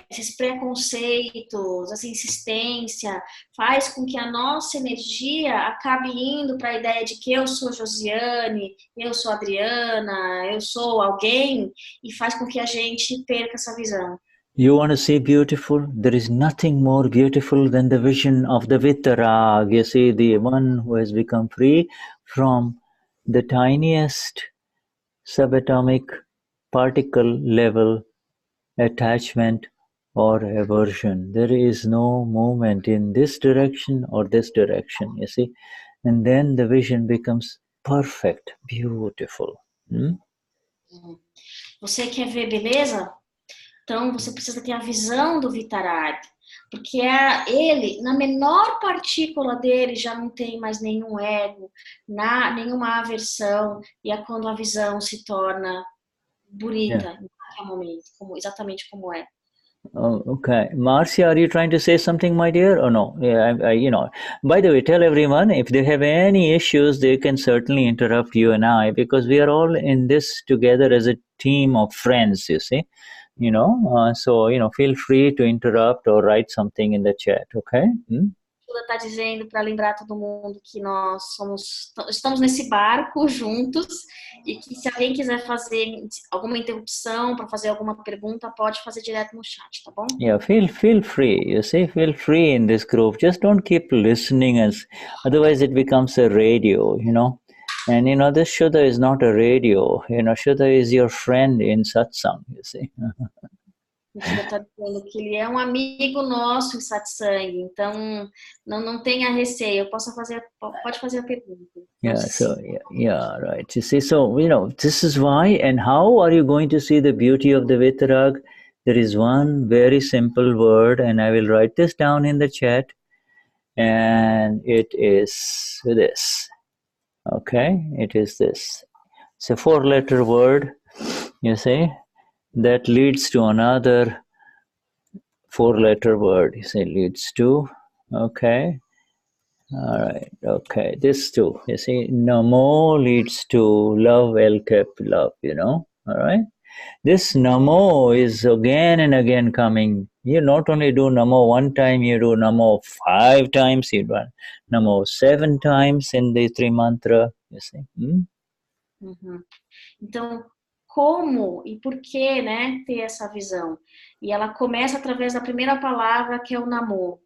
esses preconceitos, essa insistência, faz com que a nossa energia acabe indo para a ideia de que eu sou Josiane, eu sou Adriana, eu sou alguém, e faz com que a gente perca essa visão. You want to see beautiful? There is nothing more beautiful than the vision of the Vitarag. You see, the one who has become free from the tiniest subatomic particle level attachment or aversion. There is no movement in this direction or this direction, you see. And then the vision becomes perfect, beautiful. Você quer ver beleza? Então você precisa ter a visão do Vitarag, porque ele, na menor partícula dele, já não tem mais nenhum ego, nenhuma aversão, e é quando a visão se torna bonita em qualquer momento, exatamente como é. Oh, okay. Marcia, are you trying to say something, my dear, or no? Yeah, by the way, tell everyone if they have any issues, they can certainly interrupt you and I, because we are all in this together as a team of friends, you see. So feel free to interrupt or write something in the chat, okay? Shuddha está dizendo para lembrar todo mundo que nós estamos nesse barco juntos, e que se alguém quiser fazer alguma interrupção para fazer alguma pergunta, pode fazer direto no chat, tá bom? Yeah, feel free, you see, feel free in this group. Just don't keep listening, otherwise it becomes a radio, And this Shuddha is not a radio, Shuddha is your friend in Satsang, you see. O Shuddha está dizendo que ele é um amigo nosso em Satsang, então não tenha receio, pode fazer a pergunta. Right. You see, so, this is why, and how are you going to see the beauty of the Vitarag? There is one very simple word, and I will write this down in the chat, and it is this. Okay, it is this. It's a 4-letter word, you see, that leads to another 4-letter word. You say leads to. Okay. All right. Okay. This too. You see, Namo leads to love, well-kept love. All right. This Namo is again and again coming. You not only do Namo one time, you do Namo 5 times, you do Namo 7 times in the Trimantra, you see. Uhum. Então, como e por que, né, ter essa visão? E ela começa através da primeira palavra, que é o Namo.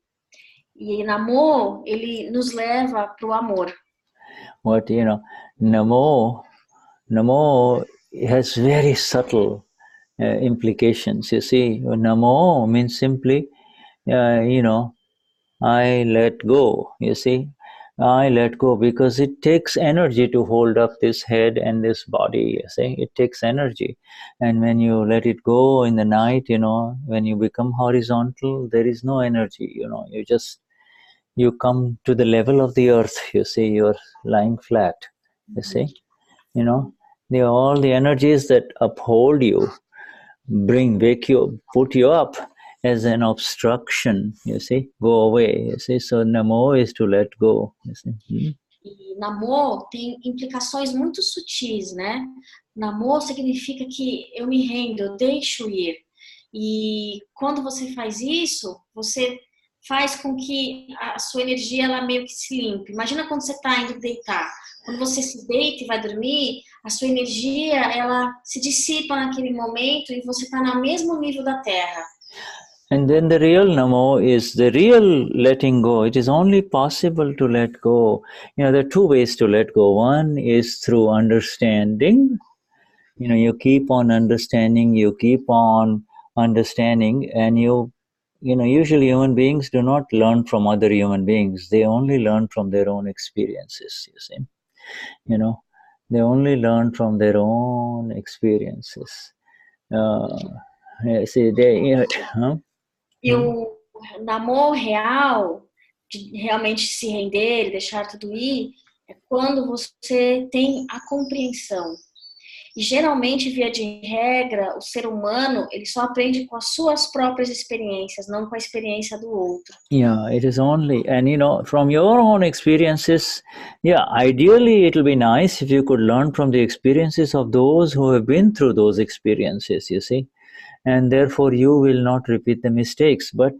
E Namo, ele nos leva para o amor. What, Namo has very subtle implications. You see, Namo means simply, I let go. You see, I let go because it takes energy to hold up this head and this body. You see, it takes energy, and when you let it go in the night, when you become horizontal, there is no energy. You come to the level of the earth. You see, you're lying flat. You see, all the energies that uphold you, put you up as an obstruction, you see, go away, you see. So Namo is to let go, you see. E Namo tem implicações muito sutis, né? Namo significa que eu me rendo, eu deixo ir. E quando você faz isso, você faz com que a sua energia ela meio que se limpe. Imagina quando você está indo deitar. Quando você se deita e vai dormir, a sua energia ela se dissipa naquele momento e você está no mesmo nível da Terra. And then the real Namo is the real letting go. It is only possible to let go. There are 2 ways to let go. One is through understanding. You keep on understanding, and usually human beings do not learn from other human beings. They only learn from their own experiences, you see. They only learn from their own experiences. See, E o Namo real, de realmente se render e deixar tudo ir, é quando você tem a compreensão. E geralmente, via de regra, o ser humano, ele só aprende com as suas próprias experiências, não com a experiência do outro. Yeah, it is only, and from your own experiences, ideally it will be nice if you could learn from the experiences of those who have been through those experiences, you see, and therefore you will not repeat the mistakes. But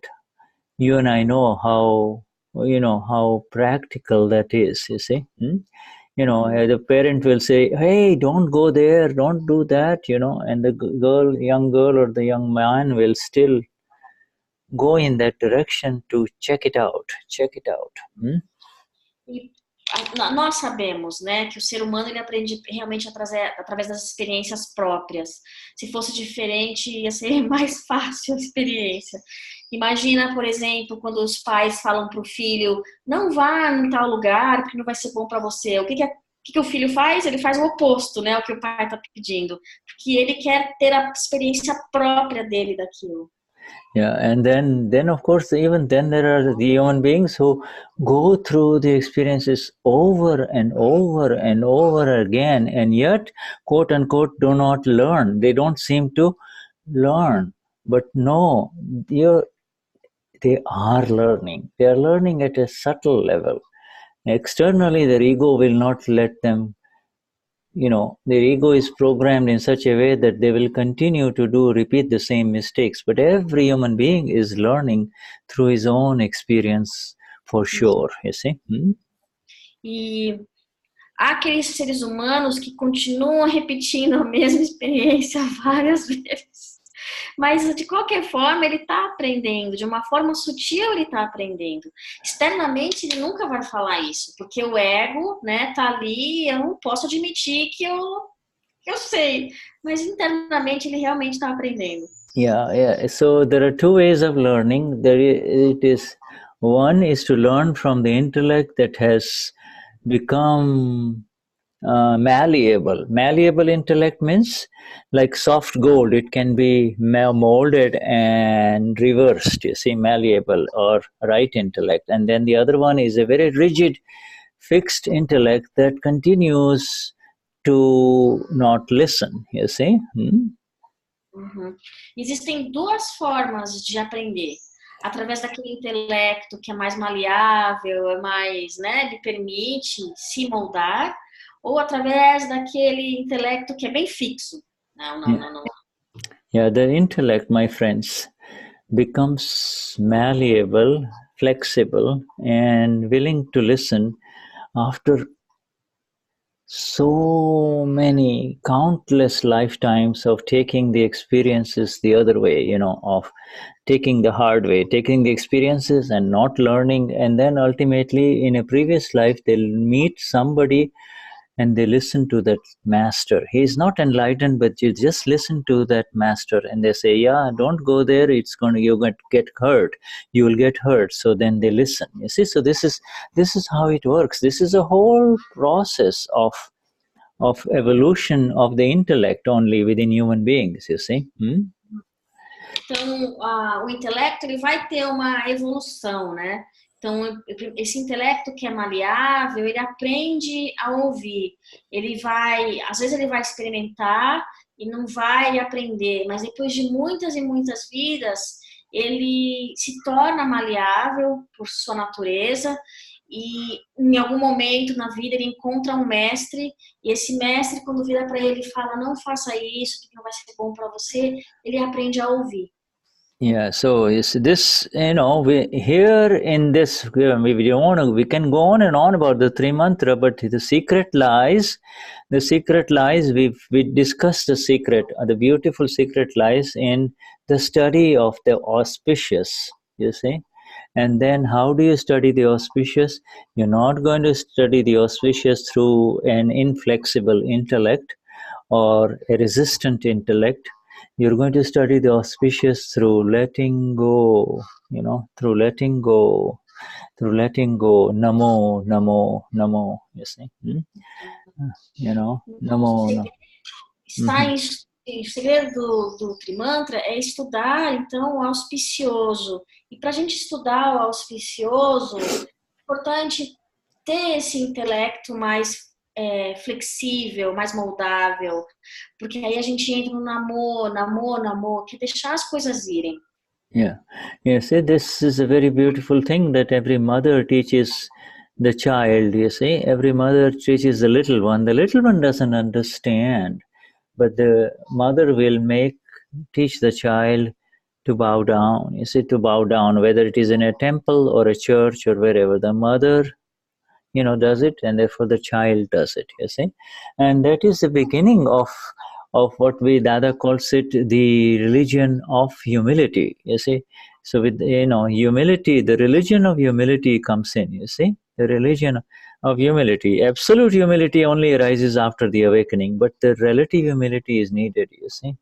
you and I know how practical that is, you see. The parent will say, hey, don't go there, don't do that, and the young girl or the young man will still go in that direction to check it out. E nós sabemos, né, que o ser humano ele aprende realmente através das experiências próprias. Se fosse diferente, ia ser mais fácil a experiência. Imagina, por exemplo, quando os pais falam para o filho, não vá em tal lugar porque não vai ser bom para você. O que o filho faz? Ele faz o oposto, né, o que o pai está pedindo. Porque ele quer ter a experiência própria dele daquilo. Yeah, and then of course, even then there are the human beings who go through the experiences over and over and over again, and yet, quote unquote, do not learn. They don't seem to learn. But no, they are learning. They are learning at a subtle level. Externally, their ego will not let them. Their ego is programmed in such a way that they will continue to repeat the same mistakes. But every human being is learning through his own experience, for sure, you see. E há aqueles seres humanos que continuam repetindo a mesma experiência várias vezes. Mas, de qualquer forma, ele está aprendendo. De uma forma sutil, ele está aprendendo. Externamente, ele nunca vai falar isso. Porque o ego, né, tá ali, eu não posso admitir que eu sei. Mas, internamente, ele realmente está aprendendo. Yeah. So, there are 2 ways of learning. One is to learn from the intellect that has become malleable. Malleable intellect means like soft gold. It can be molded and reversed, you see, malleable or right intellect. And then the other one is a very rigid, fixed intellect that continues to not listen, you see. Uhum. Existem duas formas de aprender. Através daquele intelecto que é mais maleável, é mais, né, lhe permite se moldar, ou através daquele intelecto que é bem fixo. Não. Yeah, the intellect, my friends, becomes malleable, flexible, and willing to listen after so many countless lifetimes of taking the experiences the other way, of taking the hard way, taking the experiences and not learning, and then ultimately in a previous life they'll meet somebody and they listen to that master. He's not enlightened, but you just listen to that master and they say, yeah, don't go there, you're going to get hurt, you will get hurt. So then they listen, you see. So this is how it works. This is a whole process of evolution of the intellect only within human beings, you see. Então, o intelecto ele vai ter uma evolução, né? Então, esse intelecto que é maleável, ele aprende a ouvir. Às vezes ele vai experimentar e não vai aprender, mas depois de muitas e muitas vidas, ele se torna maleável por sua natureza e em algum momento na vida ele encontra um mestre e esse mestre, quando vira para ele e fala, não faça isso, que não vai ser bom para você, ele aprende a ouvir. Yeah, so is this, we here in this, we can go on and on about the Trimantra, but the secret lies, we discussed the secret, the beautiful secret lies in the study of the auspicious, you see. And then how do you study the auspicious? You're not going to study the auspicious through an inflexible intellect or a resistant intellect. You're going to study the auspicious through letting go, through letting go, namo, namo, namo, you see. Namo, namo. O segredo do Trimantra é estudar, então, o auspicioso. E para a gente estudar o auspicioso, é importante ter esse intelecto mais flexível, mais moldável, porque aí a gente entra no namor, que é deixar as coisas irem. Yeah. See, this is a very beautiful thing that every mother teaches the child, you see. Every mother teaches the little one. The little one doesn't understand, but the mother will teach the child to bow down, you see, to bow down, whether it is in a temple or a church or wherever. The mother does it, and therefore the child does it, you see. And that is the beginning of what Dada calls it, the religion of humility, you see. So with, humility, the religion of humility comes in, you see. The religion of humility. Absolute humility only arises after the awakening, but the relative humility is needed, you see.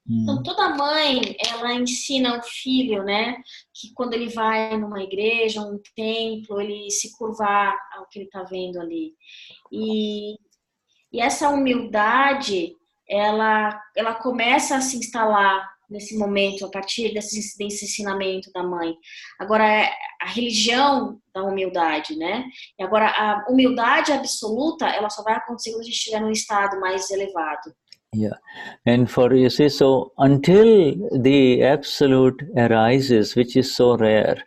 Então, toda mãe, ela ensina o filho, né, que quando ele vai numa igreja, um templo, ele se curvar ao que ele está vendo ali. E essa humildade, ela começa a se instalar nesse momento, a partir desse ensinamento da mãe. Agora, a religião da humildade, né? E agora, a humildade absoluta, ela só vai acontecer quando a gente estiver num estado mais elevado. Yeah, and you see, so until the absolute arises, which is so rare,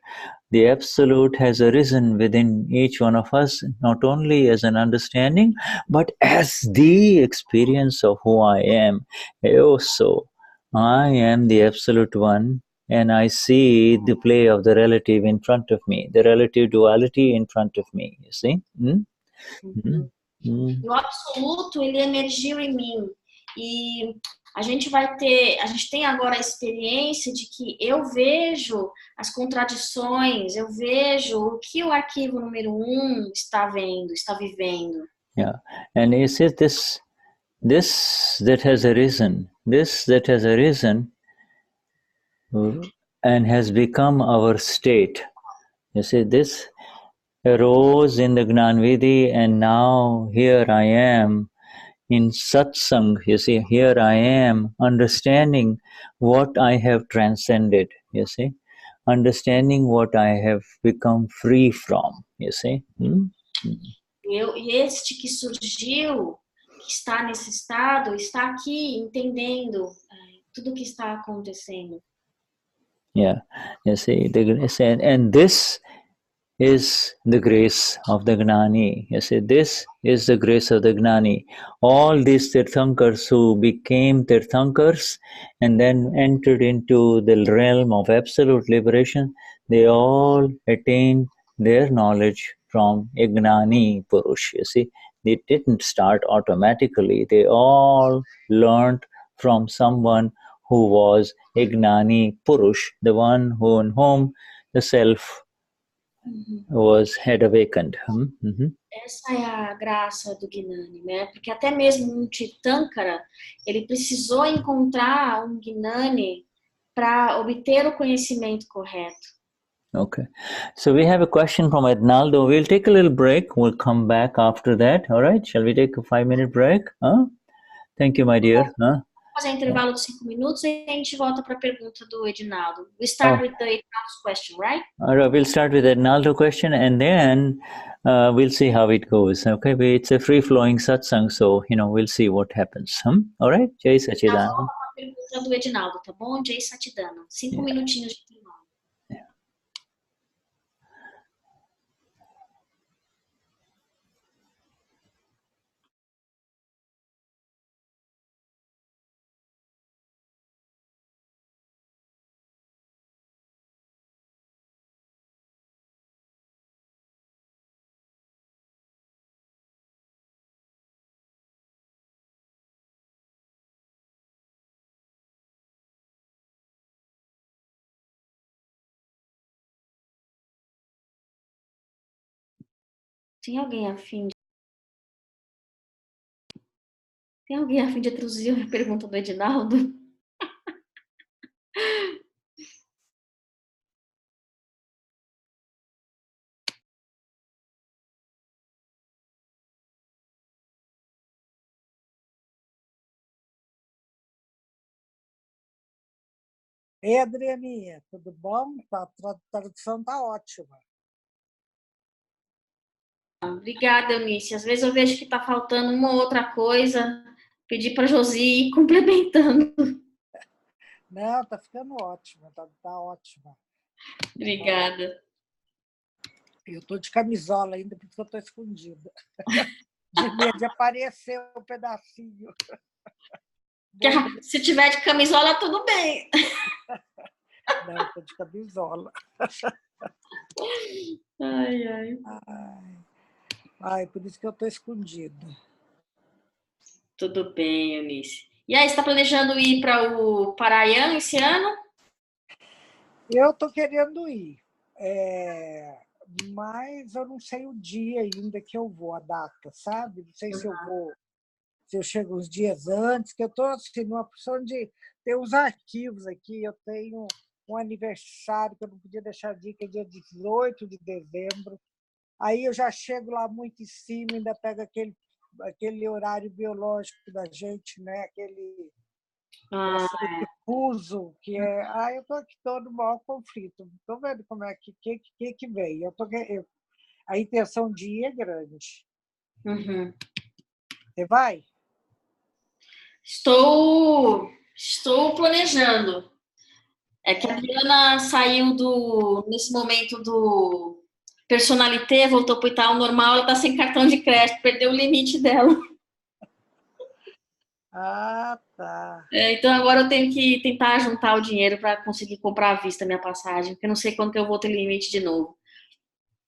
the absolute has arisen within each one of us, not only as an understanding, but as the experience of who I am. Also, I am the absolute one, and I see the play of the relative in front of me, the relative duality in front of me, you see? O absoluto, ele emergiu em mim. E a gente tem agora a experiência de que eu vejo as contradições, eu vejo o que o arquivo número 1 está vivendo. Yeah, and you see this that has arisen and has become our state. You see, this arose in the Gnanvidhi, and now here I am in Satsang, you see, here I am understanding what I have transcended, you see, understanding what I have become free from, you see. E este que surgiu, que está nesse estado está aqui entendendo tudo o que está acontecendo. Yeah, you see, and this is the grace of the Gnani. You see, this is the grace of the Gnani. All these Tirthankars who became Tirthankars and then entered into the realm of absolute liberation, they all attained their knowledge from a Gnani Purush. You see, they didn't start automatically. They all learned from someone who was a Gnani Purush, the one who in whom the self had awakened. Essa é a graça do Gnani, né? Porque até mesmo um Tirthankara, ele precisou encontrar um Gnani para obter o conhecimento correto. Okay. So we have a question from Ednaldo. We'll take a little break. We'll come back after that. All right? Shall we take a 5-minute break? Thank you, my dear. Vamos fazer um intervalo de 5 minutos e a gente volta para a pergunta do Edinaldo. We start with the Edinaldo's question, right? All right, we'll start with the Ednaldo question and then we'll see how it goes. Okay, but it's a free-flowing satsang, so, we'll see what happens. All right? Jai Sachidananda. Volta para a pergunta do Edinaldo, tá bom? Jai Satidana. 5 minutinhos de intervalo. Tem alguém a fim de traduzir a pergunta do Edinaldo? Ei, Adrianinha, tudo bom? A tradução está ótima. Obrigada, Eunice. Às vezes eu vejo que está faltando uma ou outra coisa. Pedi para a Josi ir complementando. Não, está ficando ótima, tá ótima. Obrigada. Eu estou de camisola ainda, por isso que eu estou escondida. De medo de aparecer um pedacinho. Se tiver de camisola, tudo bem. Não, estou de camisola. Ai, por isso que eu estou escondida. Tudo bem, Eunice. E aí, você está planejando ir para o Paraian esse ano? Eu estou querendo ir, mas eu não sei o dia ainda que eu vou, a data, sabe? Não sei se eu vou, se eu chego uns dias antes, que eu estou assim, numa opção de ter uns arquivos aqui. Eu tenho um aniversário que eu não podia deixar de ir, que é dia 18 de dezembro. Aí eu já chego lá muito em cima, ainda pego aquele horário biológico da gente, né? Aquele fuso, que é... eu estou aqui todo maior conflito. Estou vendo como é que vem. A intenção de ir é grande. Uhum. Você vai? Estou planejando. É que a Adriana saiu nesse momento do personalité, voltou para o Itaú normal, ela está sem cartão de crédito, perdeu o limite dela. Ah, tá. Então agora eu tenho que tentar juntar o dinheiro para conseguir comprar à vista a minha passagem, porque eu não sei quando que eu vou ter limite de novo.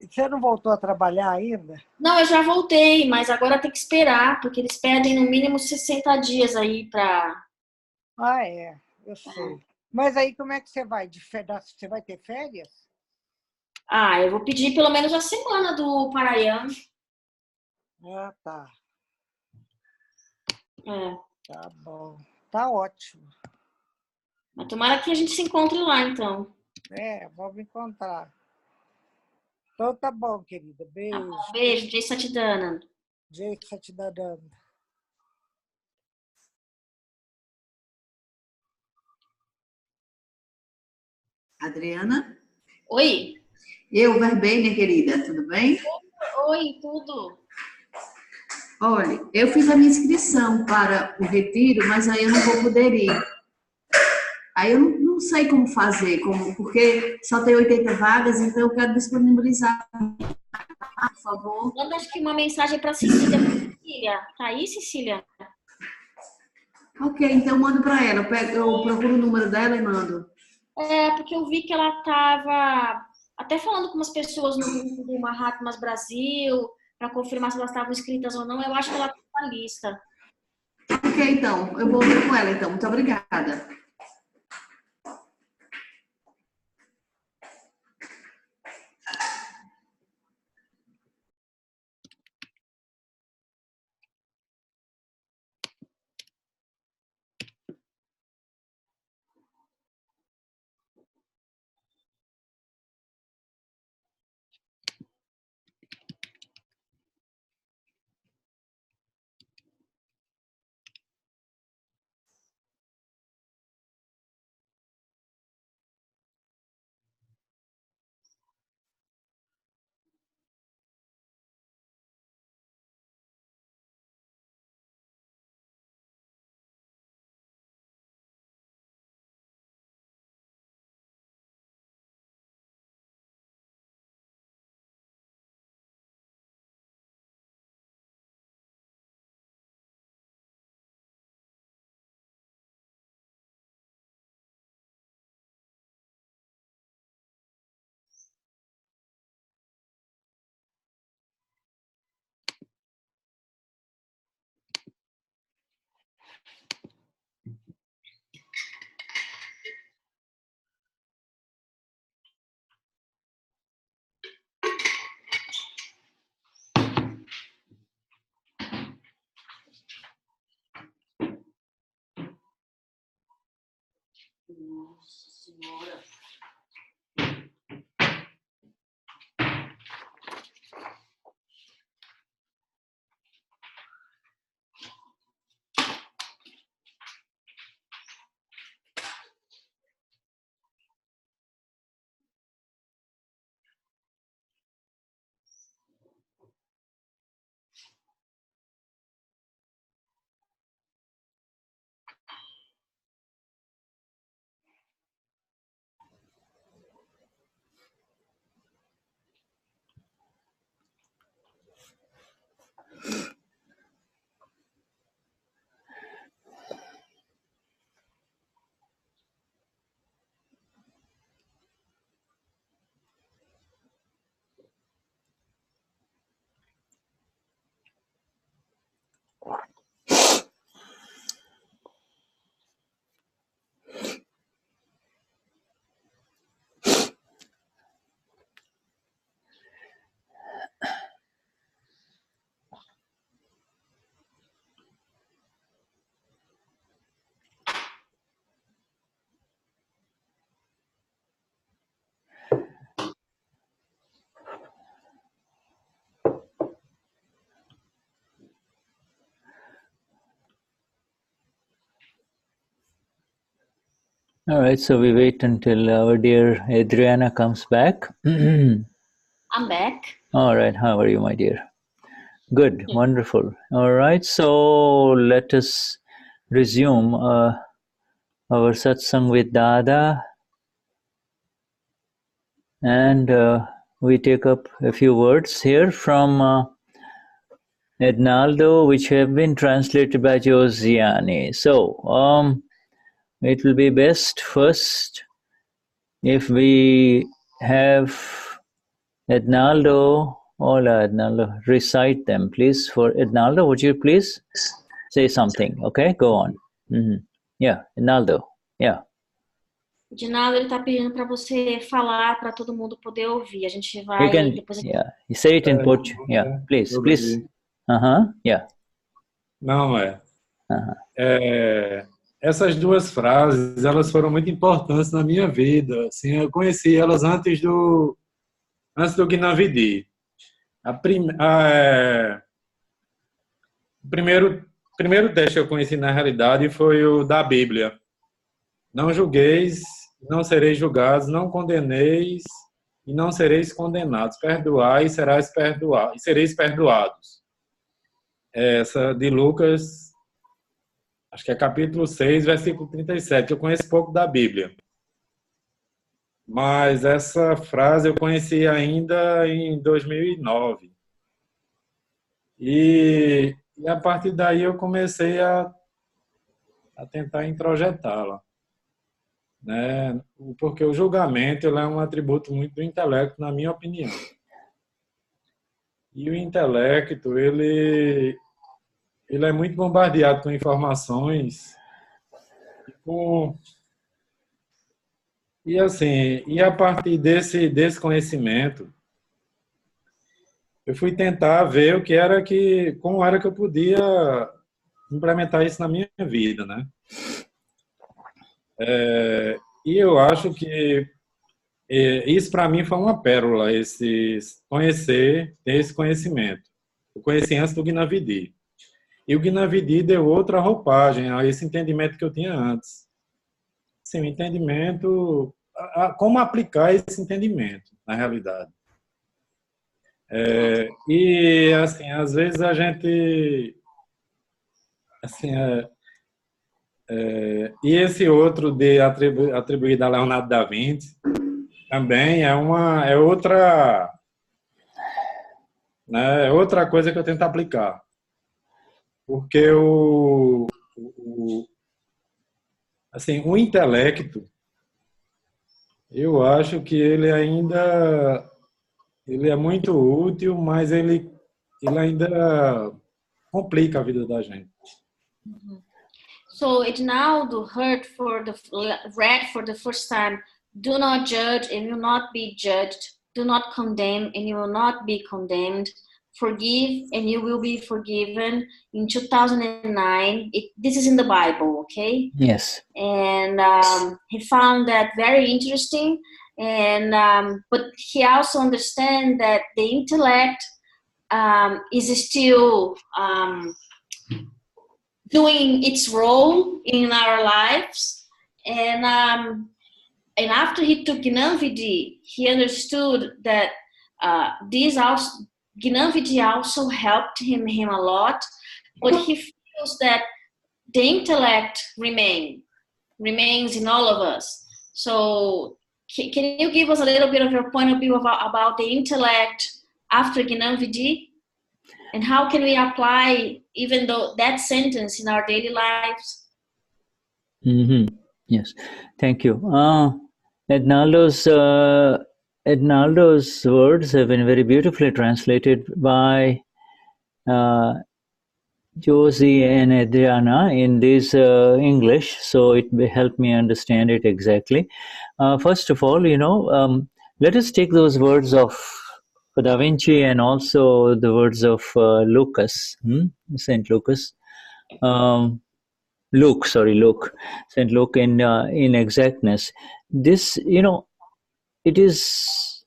Você não voltou a trabalhar ainda? Não, eu já voltei, mas agora tem que esperar, porque eles pedem no mínimo 60 dias aí para... Ah, eu sei. Mas aí como é que você vai? Você vai ter férias? Eu vou pedir pelo menos a semana do Paraian. Ah, tá. Tá bom. Tá ótimo. Mas tomara que a gente se encontre lá, então. Vamos encontrar. Então tá bom, querida. Beijo. Tá bom, beijo. Jai Satidana. Jai Satidana. Adriana? Oi. Eu verbei, minha querida. Tudo bem? Oi, tudo. Olha, eu fiz a minha inscrição para o retiro, mas aí eu não vou poder ir. Aí eu não sei como fazer, porque só tem 80 vagas, então eu quero disponibilizar, por favor. Manda acho que uma mensagem para Cecília. Cecília, tá aí, Cecília? Ok, então eu mando para ela. Eu procuro o número dela e mando. Porque eu vi que ela estava até falando com umas pessoas no grupo do Mahatmas Brasil para confirmar se elas estavam inscritas ou não. Eu acho que ela está na lista. Ok, então. Eu vou ver com ela, então. Muito obrigada. Nossa Senhora. All right, so we wait until our dear Adriana comes back. I'm back. All right, how are you, my dear? Good, wonderful. All right, so let us resume our satsang with Dada, and we take up a few words here from Ednaldo, which have been translated by Josinanne. So, it will be best first if we have Ednaldo, hola Ednaldo, recite them, please. For Ednaldo, would you please say something? Okay, go on. Yeah, Ednaldo, yeah. Edinaldo, ele está pedindo para você falar para todo mundo poder ouvir. A gente vai You can, depois. yeah, you say it in Portuguese. Yeah, please, please. Yeah. Não, essas duas frases, elas foram muito importantes na minha vida. Assim, eu conheci elas antes do Gnani. O primeiro texto que eu conheci na realidade foi o da Bíblia. Não julgueis, não sereis julgados, não condeneis e não sereis condenados. Perdoai e sereis perdoados. essa de Lucas, acho que é capítulo 6, versículo 37, que eu conheço pouco da Bíblia. Mas essa frase eu conheci ainda em 2009. E a partir daí eu comecei a tentar introjetá-la, né? Porque o julgamento ele é um atributo muito do intelecto, na minha opinião. E o intelecto, ele é muito bombardeado com informações e a partir desse conhecimento eu fui tentar ver como era que eu podia implementar isso na minha vida, né? E eu acho que isso para mim foi uma pérola, ter esse conhecimento. Eu conheci antes do Gnani. E o Gnani deu outra roupagem a esse entendimento que eu tinha antes. Sim, o entendimento, como aplicar esse entendimento na realidade. E, assim, às vezes a gente... Assim, e esse outro de atribuído a Leonardo da Vinci também é outra, né, é outra coisa que eu tento aplicar. Porque assim, o intelecto, eu acho que ele é muito útil, mas ele ainda complica a vida da gente. So Edinaldo read for the first time, do not judge and you will not be judged. Do not condemn and you will not be condemned. Forgive and you will be forgiven. In 2009, this is in the Bible, okay? Yes. And he found that very interesting. And but he also understands that the intellect is still doing its role in our lives, and after he took Gnani, he understood that Gnani also helped him a lot, but he feels that the intellect remains in all of us. So can you give us a little bit of your point of view about the intellect after Gnani? And how can we apply even though that sentence in our daily lives? Mm-hmm. Yes, thank you. Ednaldo's words have been very beautifully translated by Josie and Adriana in this English, so it helped me understand it exactly. First of all, let us take those words of Da Vinci and also the words of Lucas, Saint Lucas, Luke, Saint Luke in exactness. This, it is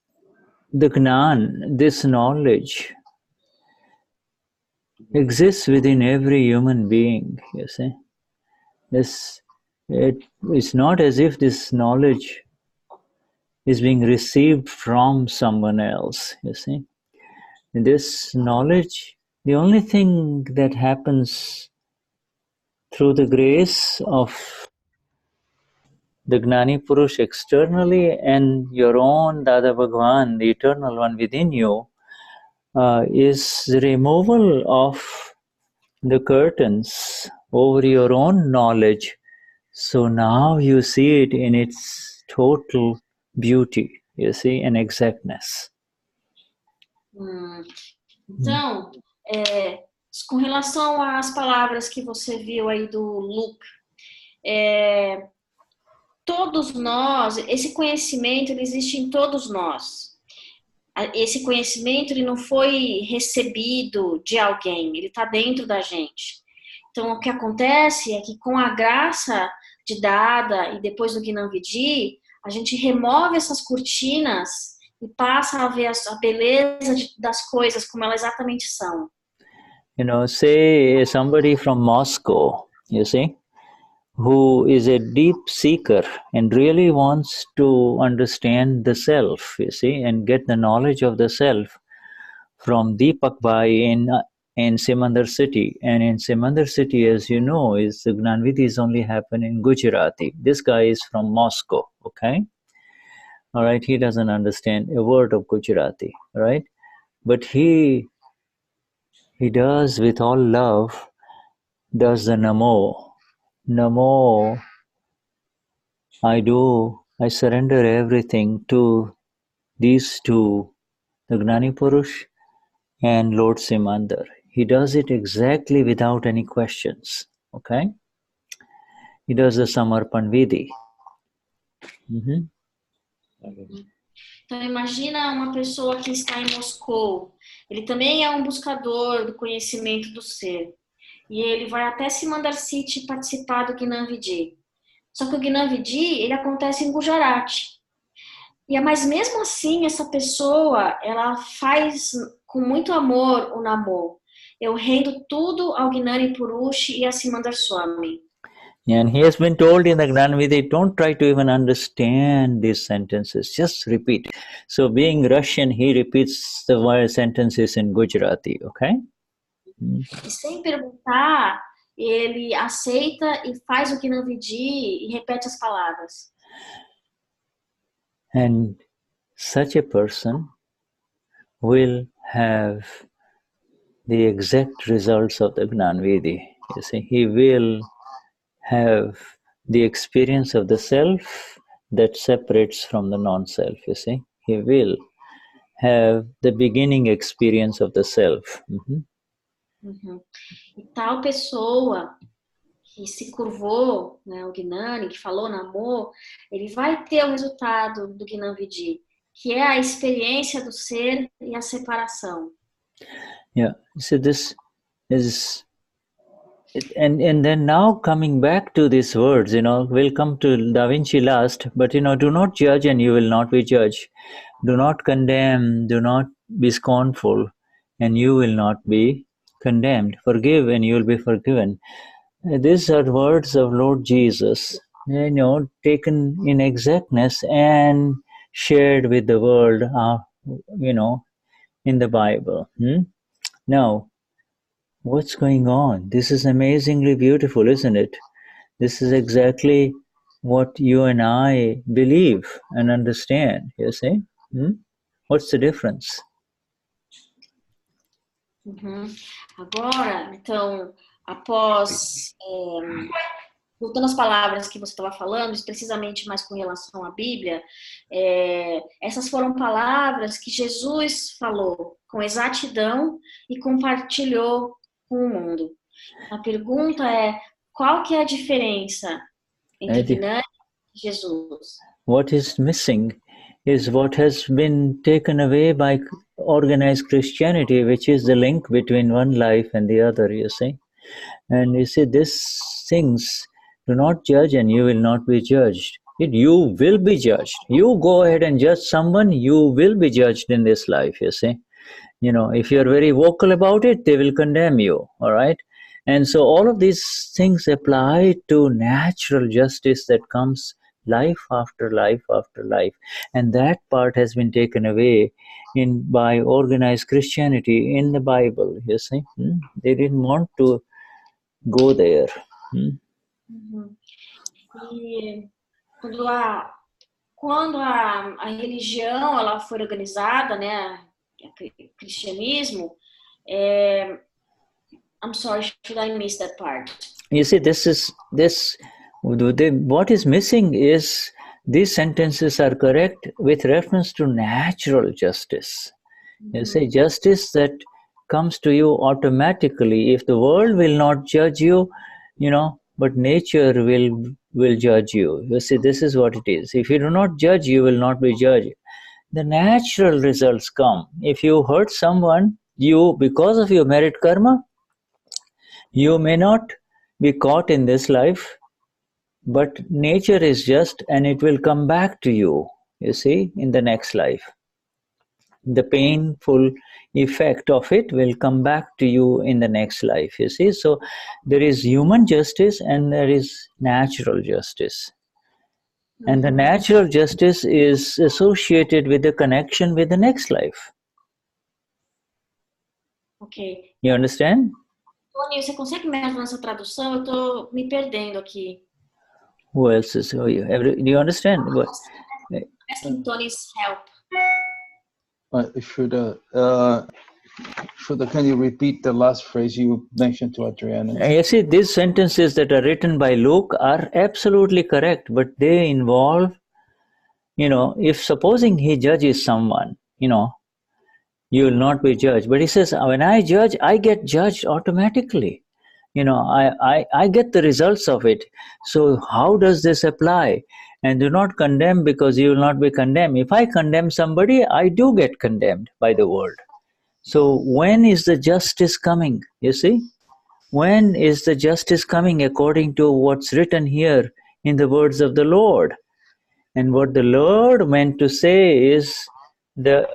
the Gnan, this knowledge exists within every human being, you see. It's not as if this knowledge is being received from someone else, you see. This knowledge, the only thing that happens through the grace of the Gnani Purush externally and your own Dada Bhagwan, the eternal one within you, is the removal of the curtains over your own knowledge. So now you see it in its total beauty, you see, and exactness. Então, com relação às palavras que você viu aí do Luke, todos nós, esse conhecimento ele existe em todos nós. Esse conhecimento ele não foi recebido de alguém, ele está dentro da gente. Então, o que acontece é que com a graça de Dada e depois do Gnani, a gente remove essas cortinas e passa a ver a beleza das coisas como elas exatamente são. Say somebody from Moscow, you see, who is a deep seeker and really wants to understand the self, you see, and get the knowledge of the self from Deepak Bhai in Simandar city. And in Simandar city, as you know, is the Gnanvidis only happen in Gujarati. This guy is from Moscow, okay? All right, he doesn't understand a word of Gujarati, right? But he does with all love, does the Namo. Namo, I surrender everything to these two, the Gnani Purush and Lord Simandar. He does it exactly without any questions, okay? He does the Samarpan Vidhi. Então imagina uma pessoa que está em Moscou. Ele também é um buscador do conhecimento do ser. E ele vai até Simandar City participar do Gnanvidhi. Só que o Gnanvidhi, ele acontece em Gujarati. Mas mesmo assim, essa pessoa, ela faz com muito amor o Namo. Eu rendo tudo ao Gnani Purush e a Simandar Swami. And he has been told in the Gnanvidhi, don't try to even understand these sentences, just repeat. So being Russian, he repeats the sentences in Gujarati, okay? E sem perguntar, ele aceita e faz o Gnanvidhi e repete as palavras. And such a person will have the exact results of the Gnanvidhi. You see, he will have the experience of the self that separates from the non-self, you see. He will have the beginning experience of the self. E tal pessoa que se curvou, né, o Gnani, que falou Namo, ele vai ter o resultado do Gnanvidhi, que é a experiência do ser e a separação. Yeah, so this is... And then now coming back to these words, we'll come to Da Vinci last, but do not judge and you will not be judged. Do not condemn, do not be scornful, and you will not be condemned. Forgive and you will be forgiven. These are words of Lord Jesus, taken in exactness and shared with the world, in the Bible. Now, what's going on? This is amazingly beautiful, isn't it? This is exactly what you and I believe and understand, you see? What's the difference? Agora, então, após... voltando às palavras que você estava falando, precisamente mais com relação à Bíblia, essas foram palavras que Jesus falou com exatidão e compartilhou com o mundo. A pergunta é, qual que é a diferença entre Gnani e Jesus? What is missing is what has been taken away by organized Christianity, which is the link between one life and the other, you see. And you see, these things, do not judge and you will not be judged. You will be judged. You go ahead and judge someone, you will be judged in this life, you see. If you're very vocal about it, they will condemn you, all right? And so all of these things apply to natural justice that comes life after life after life. And that part has been taken away by organized Christianity in the Bible, you see. They didn't want to go there. E quando a religião ela foi organizada, né, o cristianismo, I'm sorry, should I miss that part? You see, what is missing is these sentences are correct with reference to natural justice. You see, justice that comes to you automatically. If the world will not judge you, but nature will judge you. You see, this is what it is. If you do not judge, you will not be judged. The natural results come. If you hurt someone, because of your merit karma, you may not be caught in this life, but nature is just and it will come back to you, you see, in the next life. The painful effect of it will come back to you in the next life, you see. So there is human justice and there is natural justice. And the natural justice is associated with the connection with the next life. Ok. You understand? Tony, você consegue me ajudar nessa tradução? Eu tô me perdendo aqui. Who else is? Do you understand? Asking Tony's help. Shuddha, can you repeat the last phrase you mentioned to Adriana? You see, these sentences that are written by Luke are absolutely correct, but they involve, if supposing he judges someone, you will not be judged. But he says, when I judge, I get judged automatically. I get the results of it. So how does this apply? And do not condemn because you will not be condemned. If I condemn somebody, I do get condemned by the world. So when is the justice coming? You see? When is the justice coming according to what's written here in the words of the Lord? And what the Lord meant to say is to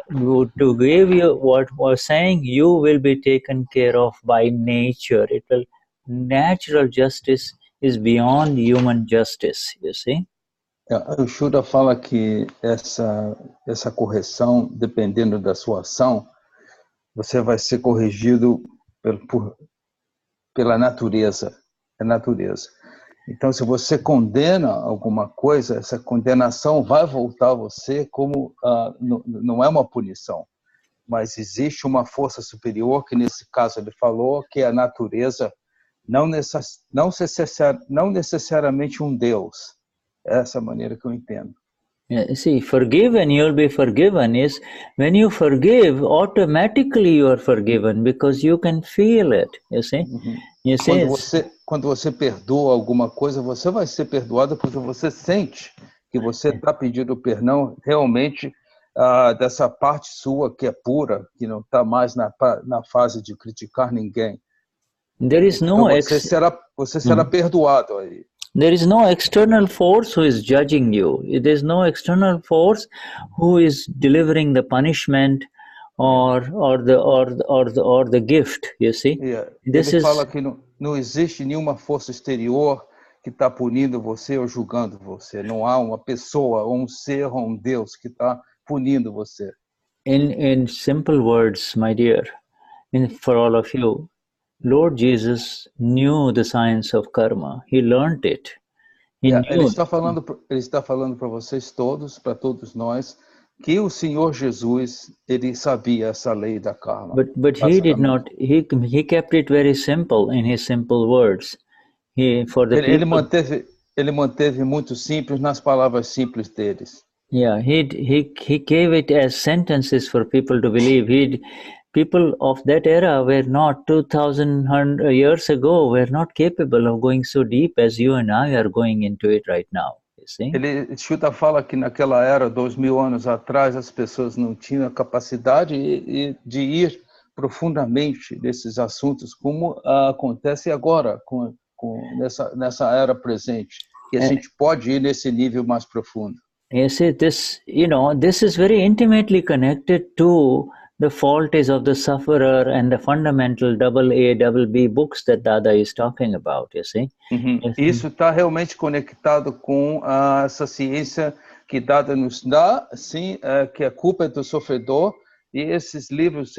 give you what was saying, you will be taken care of by nature. Natural justice is beyond human justice, you see? O Shuddha fala que essa correção, dependendo da sua ação, você vai ser corrigido pela natureza. É natureza. Então, se você condena alguma coisa, essa condenação vai voltar a você como não é uma punição, mas existe uma força superior, que nesse caso ele falou, que é a natureza, não necessariamente um Deus. É essa maneira que eu entendo. Yeah, see, forgive and you'll be forgiven is when you forgive, automatically you are forgiven because you can feel it, you see? You see quando você perdoa alguma coisa, você vai ser perdoado porque você sente que você está pedindo perdão realmente dessa parte sua que é pura, que não está mais na fase de criticar ninguém. There is no então você será perdoado aí. There is no external force who is judging you. There is no external force who is delivering the punishment or the gift. You see, Ele fala que não existe nenhuma força exterior que está punindo você ou julgando você. Não há uma pessoa ou um ser ou um Deus que está punindo você. In simple words, my dear, for all of you. Lord Jesus knew the science of karma. He learned it. Ele está falando para vocês todos, para todos nós, que o Senhor Jesus, ele sabia essa lei da karma. But he did not. He kept it very simple in his simple words. Ele manteve muito simples nas palavras simples deles. Yeah, he gave it as sentences for people to believe. People of that era were not 2,000 years ago were not capable of going so deep as you and I are going into it right now. You see? Shuddha fala que naquela era, 2.000 anos atrás, as pessoas não tinham a capacidade de ir profundamente nesses assuntos, como acontece agora nessa era presente. E a gente pode ir nesse nível mais profundo. You see, this is very intimately connected to the faulties of the sufferer and the fundamental AA, BB books that Dada is talking about, you see? Isso está realmente conectado com essa ciência que Dada nos dá, sim, que a culpa é do sofredor, e esses livros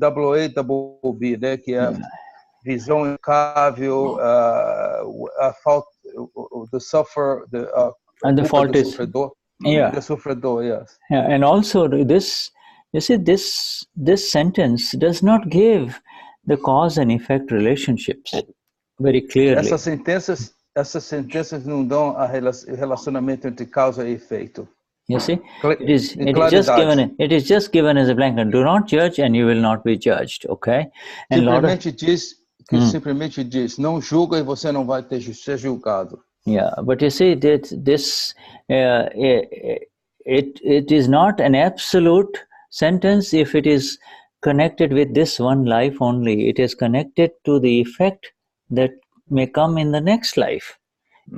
AA, BB, né, que é visão incável, a falta, the suffer, and the fault is sofredor, the sofredor, yes. Yeah, and also this. You see, this sentence does not give the cause and effect relationships very clearly. Essas sentenças não dão o relacionamento entre causa e efeito. You see, it is just given as a blanket. Do not judge, and you will not be judged. Okay? And simplesmente diz, não julga e você não vai ser julgado. Yeah, but you see that this it is not an absolute sentence if it is connected with this one life only. It is connected to the effect that may come in the next life.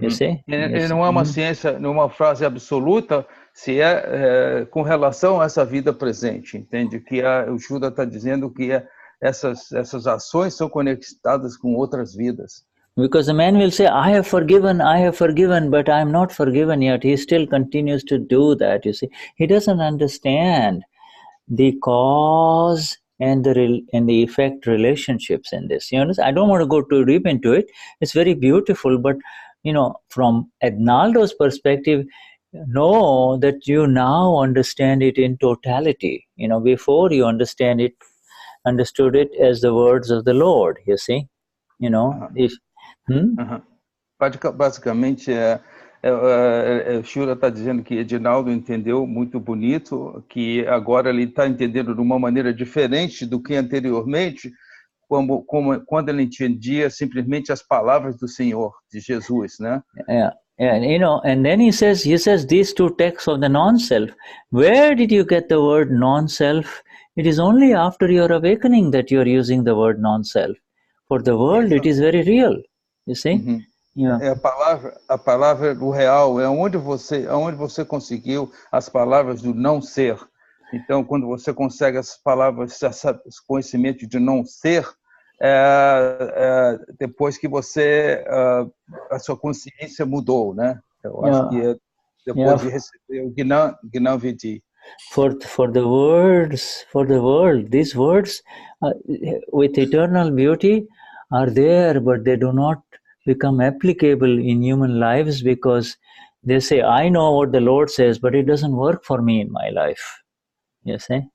You see? E não é uma ciência, não é uma frase absoluta, se é com relação a essa vida presente, entende? Que o Shuddha está dizendo que essas ações são conectadas com outras vidas. Because the man will say, I have forgiven, but I am not forgiven yet. He still continues to do that, you see. He doesn't understand the cause and the effect relationships in this. You understand? I don't want to go too deep into it. It's very beautiful, but from Adnaldo's perspective, know that you now understand it in totality. Before you understood it as the words of the Lord. You see, if. Basicamente, o Shura está dizendo que Edinaldo entendeu muito bonito, que agora ele está entendendo de uma maneira diferente do que anteriormente, quando ele entendia simplesmente as palavras do Senhor, de Jesus, né? And then he says these two texts of the non-self. Where did you get the word non-self? It is only after your awakening that you are using the word non-self. For the world, it is very real. You see? A palavra do real é onde você conseguiu as palavras do não ser. Então, quando você consegue essas palavras, esse conhecimento de não ser, depois que a sua consciência mudou, né? Eu acho que depois de receber o Gnani Vidhi. For the world, these words with eternal beauty are there, but they do not become applicable in human lives because they say, I know what the Lord says, but it doesn't work for me in my life. You see?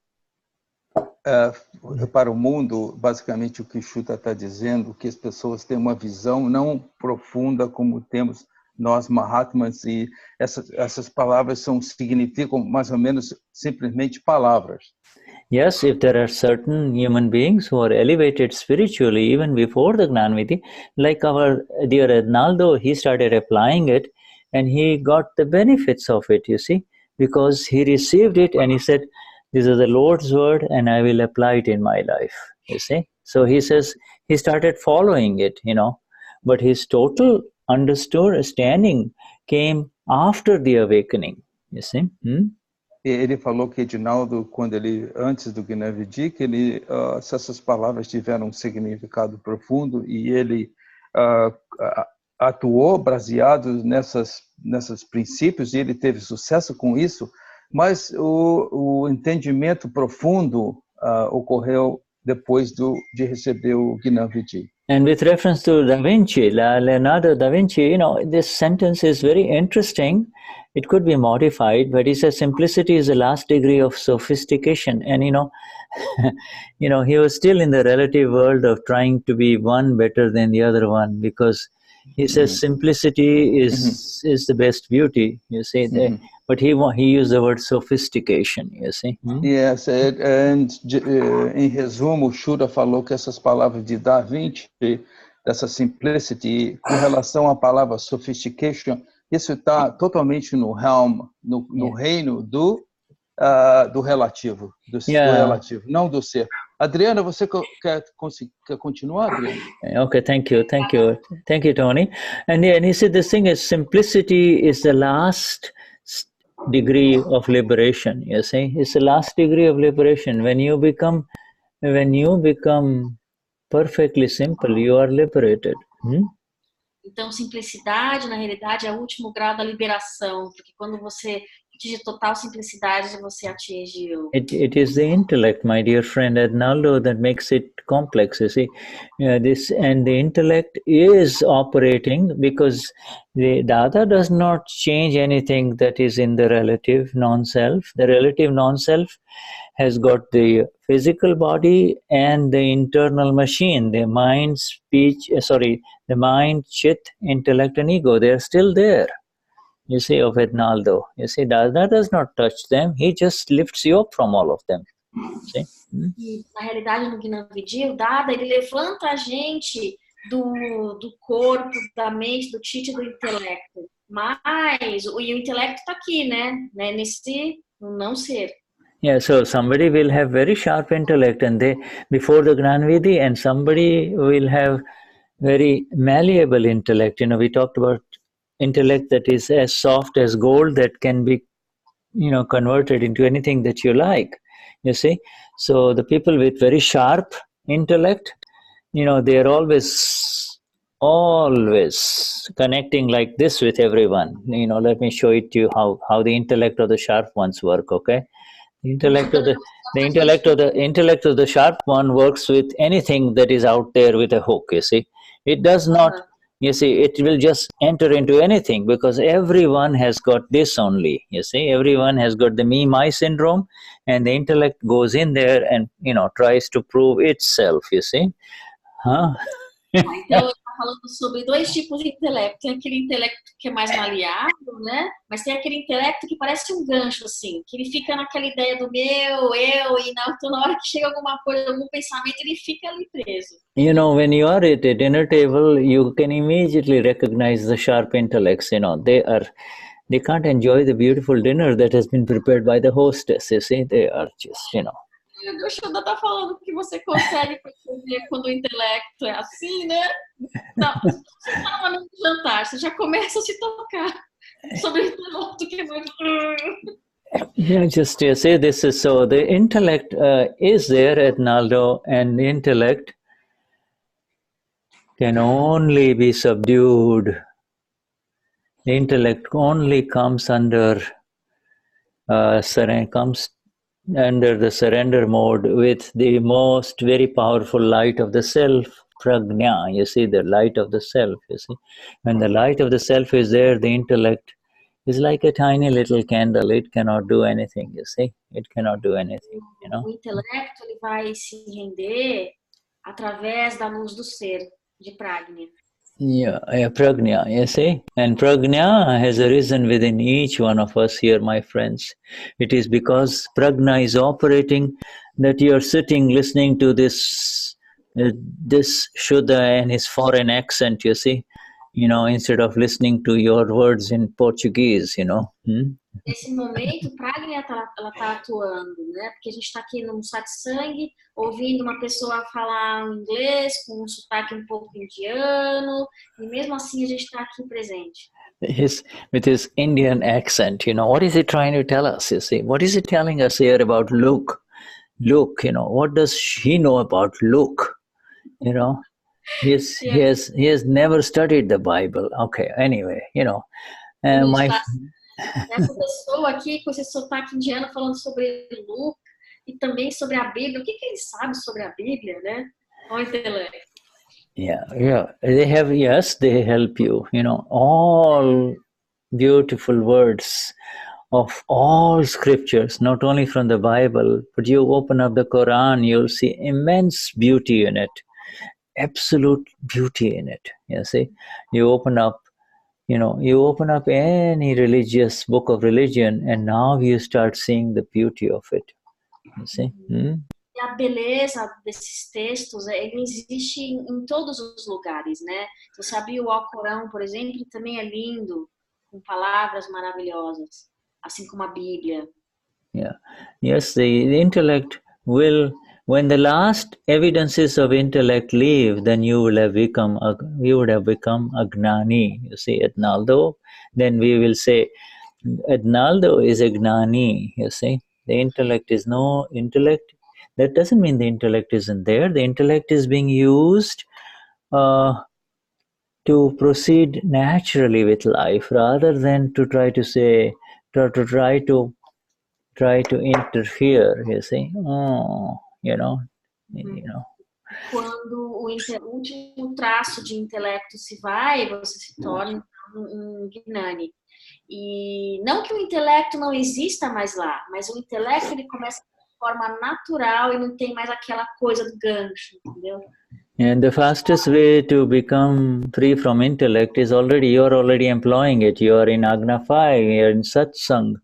Para o mundo, basicamente o que Shuddha está dizendo, que as pessoas têm uma visão não profunda como temos nós Mahatmas, e essas palavras significam mais ou menos simplesmente palavras. Yes, if there are certain human beings who are elevated spiritually even before the Gnani Vidhi, like our dear Adnaldo, he started applying it and he got the benefits of it, you see, because he received it and he said, this is the Lord's word and I will apply it in my life, you see. So he says he started following it, but his total understanding came after the awakening, you see. Ele falou que Edinaldo, antes do Gnani Vidhi, que essas palavras tiveram um significado profundo e ele atuou baseado nessas princípios e ele teve sucesso com isso, mas o entendimento profundo ocorreu depois de receber o Gnani Vidhi. And with reference to Leonardo da Vinci, this sentence is very interesting. It could be modified, but he says simplicity is the last degree of sophistication. And he was still in the relative world of trying to be one better than the other one, because he says simplicity is the best beauty. You see, but he used the word sophistication. You see. Yes, and em resumo, Shuddha falou que essas palavras de Da Vinci, dessa simplicity, com relação à palavra sophistication, isso está totalmente no reino do relativo, do relativo, não do ser. Adriana, você quer continuar, Adriana? Okay, thank you, Tony. And he said this thing is simplicity is the last degree of liberation. You see, it's the last degree of liberation. When you become perfectly simple, you are liberated. Então, simplicidade, na realidade, é o último grau da liberação, porque quando você atinge total simplicidade, você atinge o... It is the intellect, my dear friend Adnaldo, that makes it complex, you see. And the intellect is operating because the Dada does not change anything that is in the relative non-self. The relative non-self has got the physical body and the internal machine, the mind, chit, intellect and ego. They are still there, you see, of Adnaldo. You see, Dada does not touch them. He just lifts you up from all of them. See? E, na realidade, no Gnani Vidhi, o Dada, ele levanta a gente do corpo, da mente, do chit e do intelecto. Mas o intelecto está aqui, né? Nesse não ser. Yeah, so somebody will have very sharp intellect and before the Gnani Vidhi, and somebody will have very malleable intellect. We talked about intellect that is as soft as gold that can be, converted into anything that you like, you see. So the people with very sharp intellect, they are always connecting like this with everyone. Let me show it to you how the intellect of the sharp ones work, okay? The intellect of the The intellect of the sharp one works with anything that is out there with a hook, you see. It does not, you see, it will just enter into anything because everyone has got this only, you see. Everyone has got the me-my syndrome, and the intellect goes in there and, you know, tries to prove itself, you see. Huh? Então, eu estou falando sobre dois tipos de intelecto. Tem aquele intelecto que é mais maleável, né? Mas tem aquele intelecto que parece um gancho, assim, que ele fica naquela ideia do meu, eu, e então, na hora que chega alguma coisa, algum pensamento, ele fica ali preso. You know, when you are at a dinner table, you can immediately recognize the sharp intellects, you know. They can't enjoy the beautiful dinner that has been prepared by the hostess, you see. They are just, you know. O Shuddha está falando que você consegue perceber quando o intelecto é assim, né? Então, você está numa mesa de jantar, você já começa a se tocar sobre o intelecto que é mais... Yeah, just to say this is so. The intellect is there at Naldo, and the intellect can only be subdued. The intellect only comes under comes under the surrender mode with the most very powerful light of the self, Pragnya. You see, the light of the self, you see. When the light of the self is there, the intellect is like a tiny little candle. It cannot do anything, you see. It cannot do anything, you know. O intelecto, ele vai se render através da luz do ser, de Pragnya. Yeah, Pragnya, you see. And Pragnya has arisen within each one of us here, my friends. It is because Pragnya is operating that you are sitting listening to this Shuddha and his foreign accent, you see. You know, instead of listening to your words in Portuguese, you know. Nesse momento, Pragnya ela tá atuando, né? Porque a gente está aqui no Satsang, ouvindo uma pessoa falar inglês com um sotaque um pouco indiano, e mesmo assim a gente está aqui presente. With his Indian accent, you know, what is he trying to tell us, you see? What is he telling us here about Luke? Luke, you know, what does he know about Luke? You know? He has never studied the Bible. Okay, anyway, you know. Essa pessoa aqui com esse sotaque indiano falando sobre Luke e também sobre a Bíblia. O que ele sabe sobre a Bíblia, né? Olha o intelecto. Yeah. They help you. You know, all beautiful words of all scriptures, not only from the Bible, but you open up the Quran, you'll see immense beauty in it. Absolute beauty in it. You see, you open up any religious book of religion, and now you start seeing the beauty of it. You see? E a beleza desses textos, ele existe em todos os lugares, né? Se você abrir o Alcorão, por exemplo, ele também é lindo, com palavras maravilhosas, assim como a Bíblia. Yeah. Yes, the intellect will. When the last evidences of intellect leave, then you would have become a Gnani. You see, Adnaldo, then we will say, Adnaldo is a Gnani, you see. The intellect is no intellect. That doesn't mean the intellect isn't there. The intellect is being used to proceed naturally with life, rather than to try to interfere, you see. You know. Quando o último traço de intelecto se vai, você se torna um Gnani. E não que o intelecto não exista mais lá, mas o intelecto ele começa de forma natural e não tem mais aquela coisa do gancho, entendeu? And the fastest way to become free from intellect is you're already employing it. You are in Agna 5, you're in Satsang,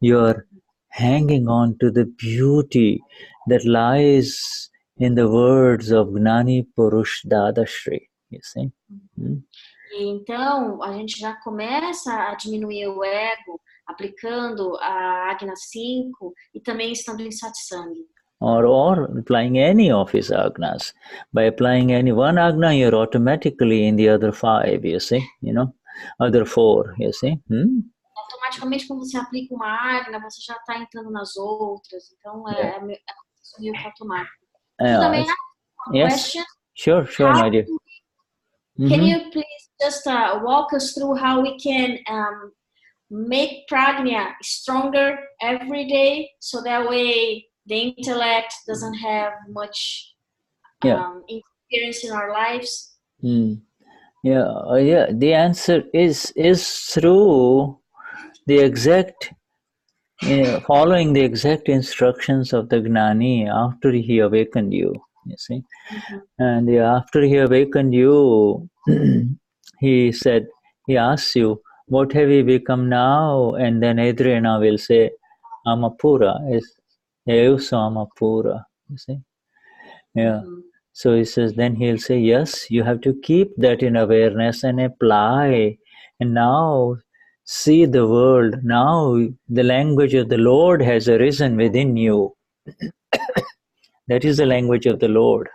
you're hanging on to the beauty that lies in the words of Gnani Purush Dadashri, you see. Então, a gente já começa a diminuir o ego aplicando a Agna 5 e também estando em Satsang. Or applying any of his agnas. By applying any one agna, you're automatically in the other 5, you see, other 4, you see. Automaticamente, quando você aplica uma agna, você já está entrando nas outras. Então, é meio que automático. Também yes. Sure, my dear. Can you please just walk us through how we can make Pragnya stronger every day, so that way the intellect doesn't have much experience in our lives? Yeah. The answer is through the exact following the exact instructions of the Gnani after he awakened you. You see, and after he awakened you, he said, he asks you, "What have you become now?" And then Adriana will say, "Amapura is Eusa Amapura." You see, yeah. So he says, then he'll say, yes, you have to keep that in awareness and apply. And now see the world. Now the language of the Lord has arisen within you. That is the language of the Lord.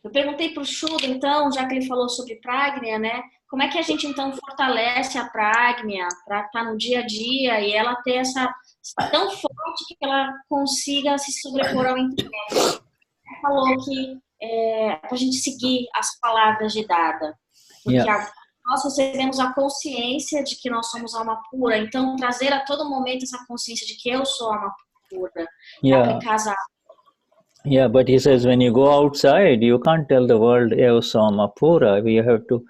Eu perguntei para o Shuddha, então, já que ele falou sobre Pragnya, né? Como é que a gente, então, fortalece a Pragnya para estar no dia a dia e ela ter essa tão forte que ela consiga se sobrepor ao intelecto? Ele falou que para a gente seguir as palavras de Dada. Porque nós recebemos a consciência de que nós somos alma pura, então trazer a todo momento essa consciência de que eu sou alma pura. Aplicar as Yeah, but he says when you go outside, you can't tell the world, "Eu sou uma pura." You have to,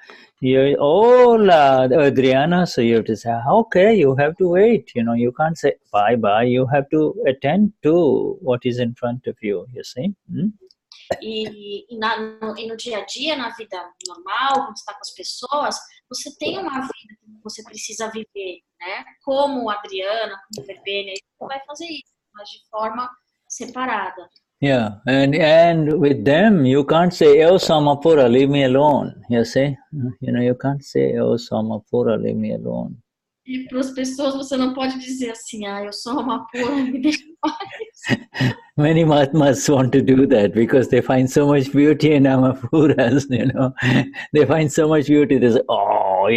hola, Adriana. So you have to say, okay, you have to wait. You know, you can't say bye. You have to attend to what is in front of you. You see? E no dia a dia, na vida normal, quando você está com as pessoas, você tem uma vida que você precisa viver, né? Como a Adriana, como a Verbena, você vai fazer isso, mas de forma separada. Yeah, and with them, you can't say, "Eu sou uma pura, leave me alone." You see? You know, you can't say, "Eu sou uma pura, leave me alone." E para as pessoas você não pode dizer assim, eu sou uma pura, me deixa em paz. Many Mahatmas want to do that because they find so much beauty in Amapuras, you know. They find so much beauty. They say,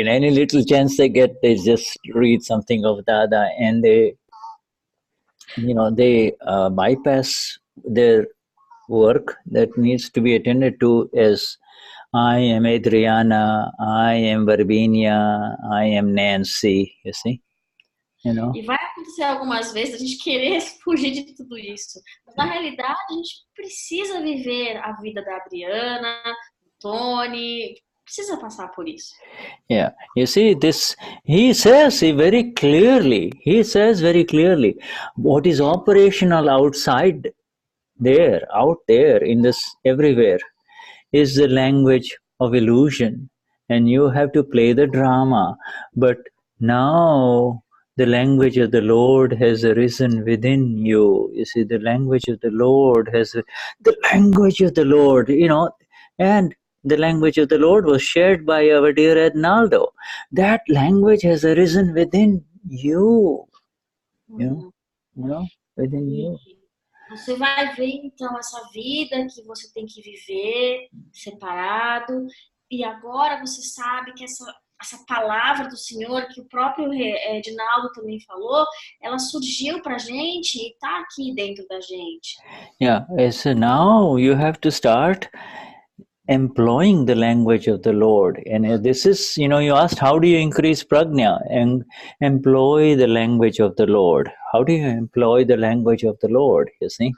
in any little chance they get, they just read something of Dada and they bypass their work that needs to be attended to as, I am Adriana, I am Verbena, I am Nancy, you see? You know? E vai acontecer algumas vezes a gente querer fugir de tudo isso. Mas na realidade a gente precisa viver a vida da Adriana, do Tony, precisa passar por isso. Yeah, you see this, he says very clearly, what is operational out there, in this everywhere, is the language of illusion. And you have to play the drama. But now the language of the Lord has arisen within you. You see, the language of the Lord you know, and the language of the Lord was shared by our dear Ednaldo. That language has arisen within you. You know, within you. Você vai ver, então, essa vida que você tem que viver separado. E agora você sabe que essa palavra do Senhor, que o próprio Edinaldo também falou, ela surgiu pra gente e está aqui dentro da gente. Yeah, so now you have to start employing the language of the Lord. And this is, you asked, how do you increase pragnya? And employ the language of the Lord. How do you employ the language of the Lord, you see?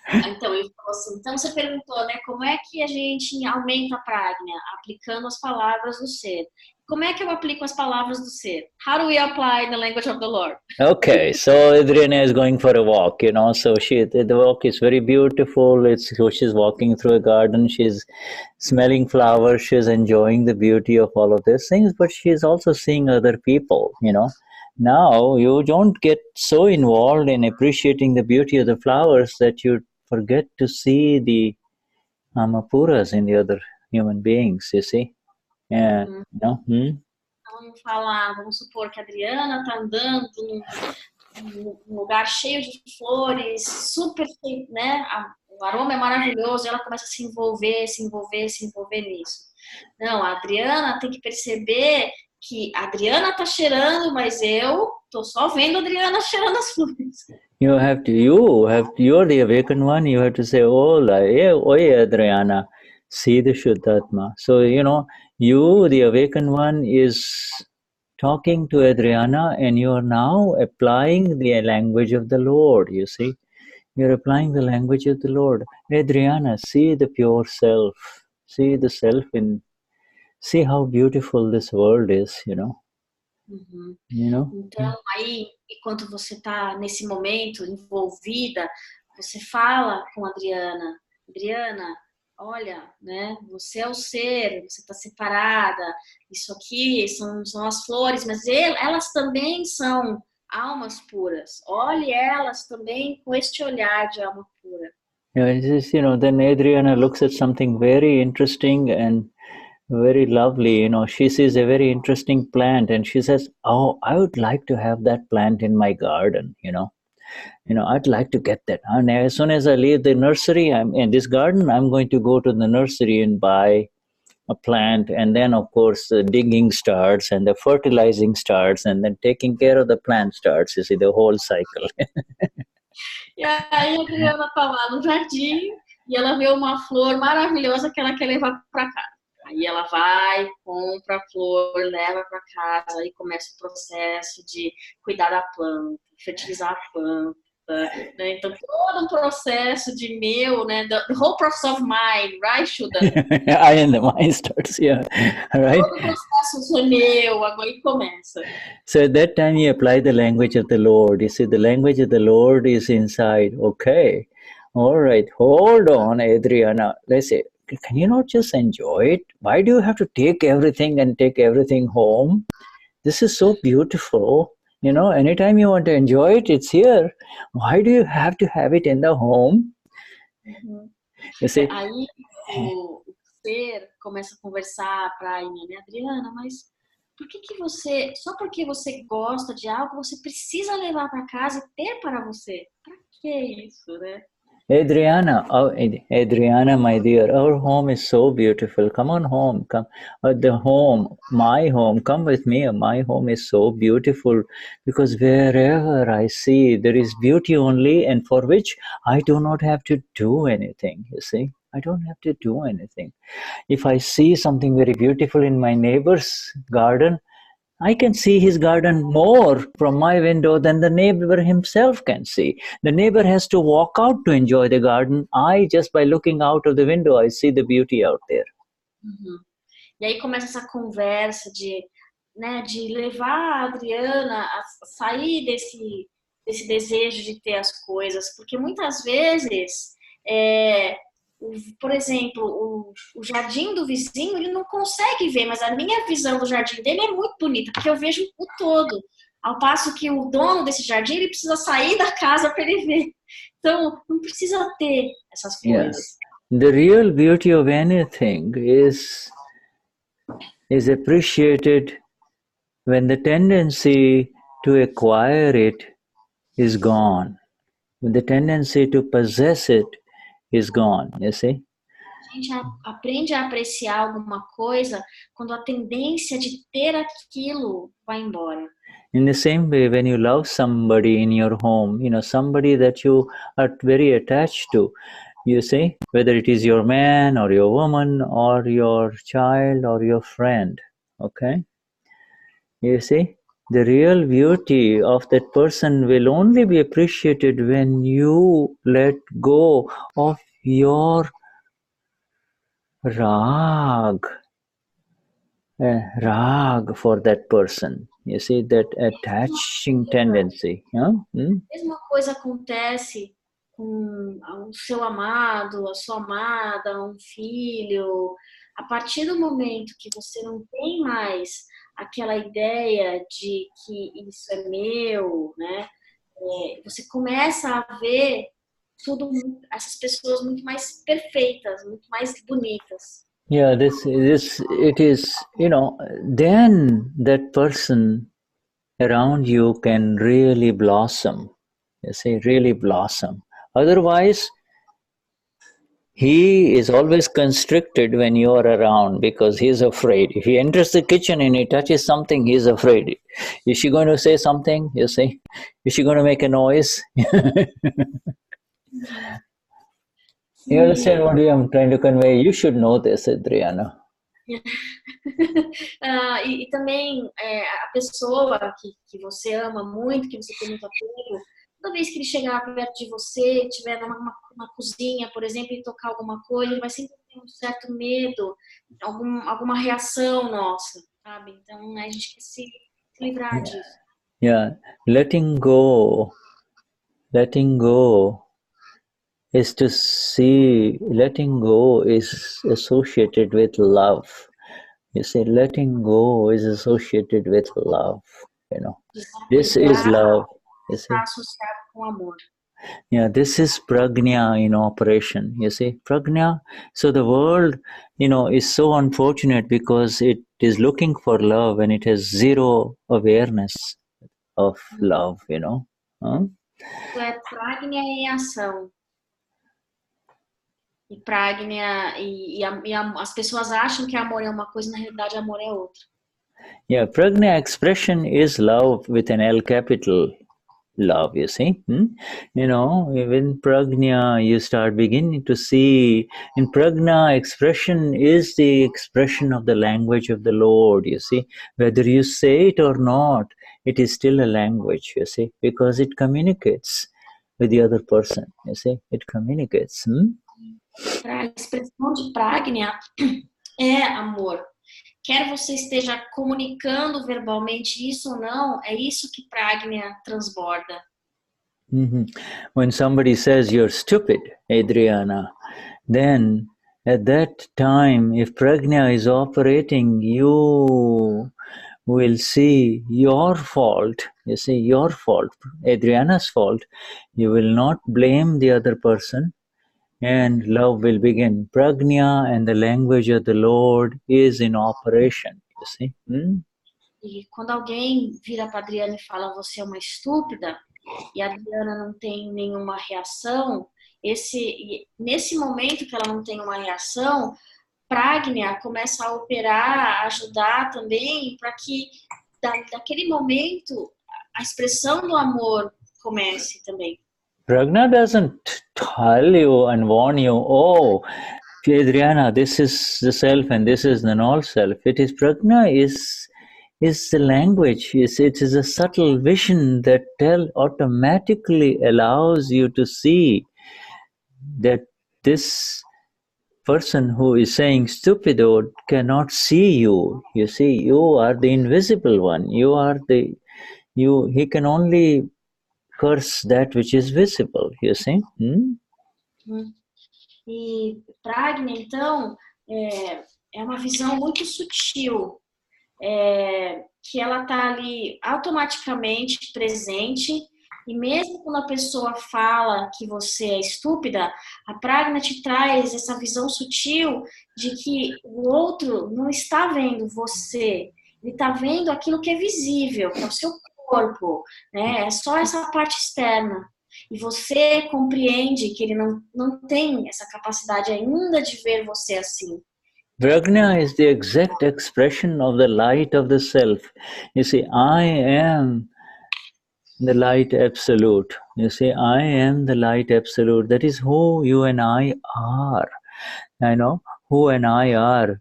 Então, ele falou assim, então você perguntou, né, como é que a gente aumenta a pragnya? Aplicando as palavras do ser. Como é que eu aplico as palavras do ser? How do we apply the language of the Lord? Okay, so Adriana is going for a walk, so the walk is very beautiful. She's walking through a garden, she's smelling flowers, she's enjoying the beauty of all of these things, but she's also seeing other people, Now you don't get so involved in appreciating the beauty of the flowers that you forget to see the Amapuras in the other human beings, you see? Yeah, Então, vamos supor que a Adriana está andando num lugar cheio de flores, super, né? O aroma é maravilhoso, e ela começa a se envolver nisso. Não, a Adriana tem que perceber que a Adriana está cheirando, mas eu tô só vendo a Adriana cheirando as flores. You're the awakened one, you have to say, Oi Adriana, see the Vishuddhatma. So, you, the awakened one, is talking to Adriana, and you are now applying the language of the Lord, you see. You're applying the language of the Lord. Adriana, see the pure self. See the self in... See how beautiful this world is, you know. Uhum. You know? Então, aí, enquanto você está nesse momento envolvida, você fala com a Adriana. Adriana, olha, né? Você é o ser, você está separada. Isso aqui são as flores, mas elas também são almas puras. Olhe elas também com este olhar de alma pura. Yeah, it's just, you know, then Adriana looks at something very interesting and very lovely, you know. She sees a very interesting plant and she says, oh, I would like to have that plant in my garden, you know. I'd like to get that. And as soon as I leave the nursery, I'm in this garden, I'm going to go to the nursery and buy a plant. And then, of course, the digging starts and the fertilizing starts and then taking care of the plant starts. You see, the whole cycle. E aí a Adriana tá lá no jardim e ela vê uma flor maravilhosa que ela quer levar para casa. Aí ela vai, compra a flor, leva para casa e começa o processo de cuidar da planta, fertilizar a planta, né? Então todo um processo de né? The whole process of mind, right, Shuddha? I and the mind starts, yeah, right? Todo o processo meu, agora começa. So at that time you apply the language of the Lord. You see, the language of the Lord is inside. Okay, all right, hold on, Adriana. Let's say, can you not just enjoy it? Why do you have to take everything and take everything home? This is so beautiful. You know, anytime you want to enjoy it, it's here. Why do you have to have it in the home? Uhum. You see? Aí o ser começa a conversar para a né? Adriana, mas por que você, só porque você gosta de algo, você precisa levar para casa e ter para você? Para que isso, né? Adriana, oh, Adriana, my dear, our home is so beautiful. Come on home. Come. The home, my home, come with me. My home is so beautiful because wherever I see, there is beauty only, and for which I do not have to do anything. You see, I don't have to do anything. If I see something very beautiful in my neighbor's garden, I can see his garden more from my window than the neighbor himself can see. The neighbor has to walk out to enjoy the garden. Just by looking out of the window, I see the beauty out there. Uhum. E aí começa essa conversa de levar a Adriana a sair desse desejo de ter as coisas, porque muitas vezes por exemplo, o jardim do vizinho, ele não consegue ver, mas a minha visão do jardim dele é muito bonita, porque eu vejo o todo. Ao passo que o dono desse jardim, ele precisa sair da casa para ele ver. Então, não precisa ter essas coisas. Yeah. The real beauty of anything is appreciated when the tendency to acquire it is gone. When the tendency to possess it is gone, you see? A gente aprende a apreciar alguma coisa quando a tendência de ter aquilo vai embora. In the same way, when you love somebody in your home, somebody that you are very attached to, you see, whether it is your man or your woman or your child or your friend, okay? You see, the real beauty of that person will only be appreciated when you let go of your rag for that person. You see, that attaching tendency. A mesma coisa acontece com o seu amado, a sua amada, um filho. A partir do momento que você não tem mais aquela ideia de que isso é meu, né? Você começa a ver essas pessoas muito mais perfeitas, muito mais bonitas. Yeah, it is, then that person around you can really blossom. You see, really blossom. Otherwise, he is always constricted when you are around because he's afraid. If he enters the kitchen and he touches something, he's afraid. Is she going to say something? You see? Is she going to make a noise? You understand what I am trying to convey? You should know this, Adriana. E também a pessoa que você ama muito, que você tem muito apego, toda vez que ele chegar perto de você, estiver numa cozinha, por exemplo, e tocar alguma coisa, ele vai sempre ter um certo medo, alguma reação nossa, sabe? Então a gente quer se livrar disso. Yeah, letting go is to see, letting go is associated with love. You see, letting go is associated with love, you know. This is love. You see? Está associado com amor. Yeah, this is pragnya in operation, you see. Pragnya, so the world, you know, is so unfortunate because it is looking for love and it has zero awareness of love, you know. É pragnya em ação. E pragnya, as pessoas acham que amor é uma coisa, na realidade amor é outra. Yeah, pragnya expression is love with an L capital. Love, you see. You know, in pragnya you start beginning to see, in pragnya expression is the expression of the language of the Lord, you see. Whether you say it or not, it is still a language, you see, because it communicates with the other person, you see. It communicates. A expressão de pragnya é amor. Quer você esteja comunicando verbalmente isso ou não, é isso que pragnya transborda. When somebody says you're stupid, Adriana, then at that time, if pragnya is operating, you will see your fault, you see, your fault, Adriana's fault. You will not blame the other person. And love will begin. Pragnya and the language of the Lord is in operation, you see. E quando alguém vira para a Adriana e fala você é uma estúpida, e a Adriana não tem nenhuma reação, nesse momento que ela não tem uma reação, pragnya começa a operar, a ajudar também para que daquele momento a expressão do amor comece também. Pragnya doesn't tell you and warn you, oh, Adriana, this is the self and this is the non-self. It is pragnya is the language. It is a subtle vision that automatically allows you to see that this person who is saying stupid cannot see you. You see, you are the invisible one. He can only curse that which is visible, you see. E pragnya, então, é uma visão muito sutil, que ela está ali automaticamente presente, e mesmo quando a pessoa fala que você é estúpida, a pragnya te traz essa visão sutil de que o outro não está vendo você, ele está vendo aquilo que é visível, que é o seu corpo, né? É só essa parte externa. E você compreende que ele não tem essa capacidade ainda de ver você assim. Pragnya is the exact expression of the light of the self. You see, I am the light absolute. You see, I am the light absolute. That is who you and I are. I know who and I are.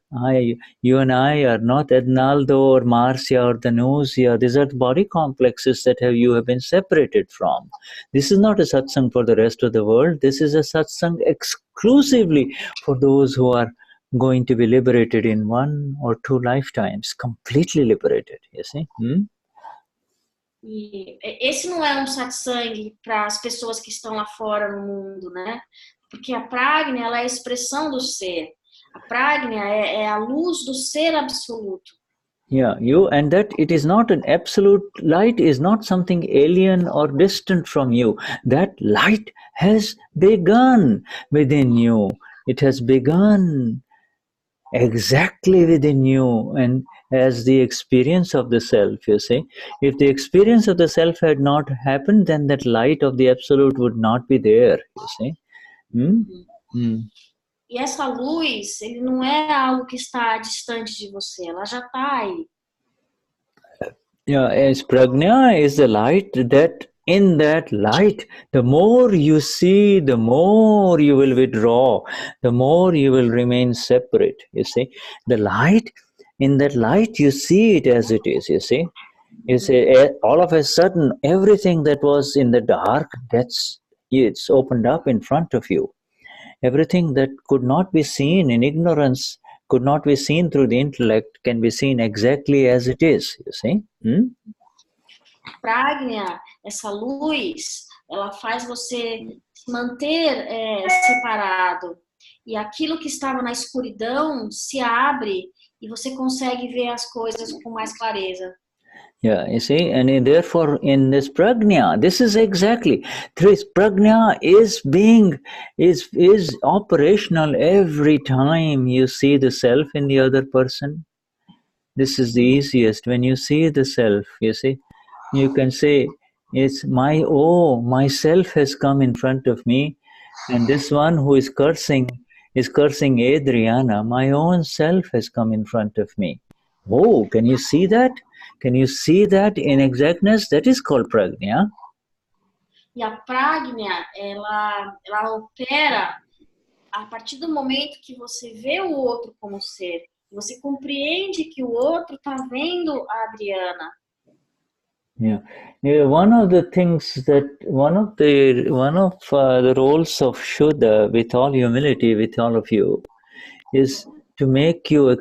You and I are not Ednaldo or Marcia or Danusia. These are the body complexes that you have been separated from. This is not a satsang for the rest of the world. This is a satsang exclusively for those who are going to be liberated in 1 or 2 lifetimes, completely liberated, you see. E esse não é um satsang para as pessoas que estão lá fora no mundo, né? Porque a pragnya, ela é a expressão do ser. A pragnya é a luz do ser absoluto. Yeah, and that it is not an absolute light, is not something alien or distant from you. That light has begun within you. It has begun exactly within you, and as the experience of the self, you see. If the experience of the self had not happened, then that light of the absolute would not be there, you see. E essa luz, ele não é algo que está distante de você, ela já está aí. Yeah, as pragnya is the light that in that light, the more you see, the more you will withdraw, the more you will remain separate. You see, the light, in that light, you see it as it is. You see, all of a sudden, everything that was in the dark, it's opened up in front of you. Everything that could not be seen in ignorance, could not be seen through the intellect, can be seen exactly as it is. You see. Pragnya, essa luz, ela faz você se manter separado. E aquilo que estava na escuridão se abre e você consegue ver as coisas com mais clareza. Yeah, you see, and therefore in this pragnya, this is exactly, this pragnya is operational every time you see the self in the other person. This is the easiest. When you see the self, you see, you can say, it's myself has come in front of me, and this one who is cursing Adriana, my own self has come in front of me. Oh, can you see that? Can you see that in exactness? That is called pragnya. E a pragnya, ela opera a partir do momento que você vê o outro como ser. Você compreende que o outro está vendo a Adriana. Yeah. One of the roles of Shuddha, with all humility, with all of you, is to make you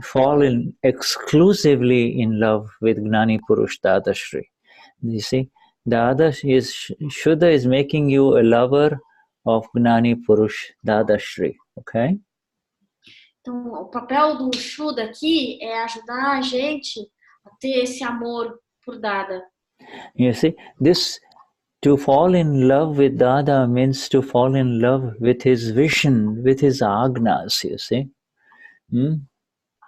fall in exclusively in love with Gnani Purush Dadashri. You see, Shuddha is making you a lover of Gnani Purush Dadashri. Okay? Então, o papel do Shuddha aqui é ajudar a gente a ter esse amor por Dada. You see, to fall in love with Dada means to fall in love with his vision, with his agnas, you see.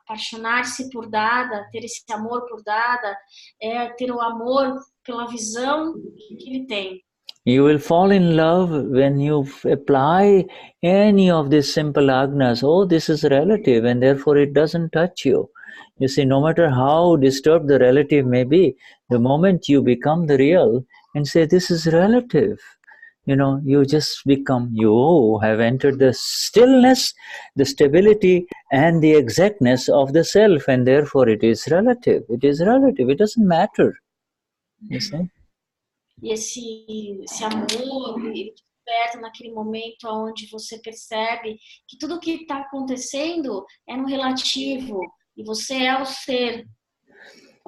Apaixonar-se por Dada, ter esse amor por Dada, é ter o amor pela visão que ele tem. You will fall in love when you apply any of these simple agnas. Oh, this is relative, and therefore it doesn't touch you. You see, no matter how disturbed the relative may be, the moment you become the real and say, this is relative, you just become, you have entered the stillness, the stability, and the exactness of the self, and therefore it is relative. It is relative. It doesn't matter. You see? E esse amor, ele desperta naquele momento onde você percebe que tudo o que está acontecendo é no relativo e você é o ser.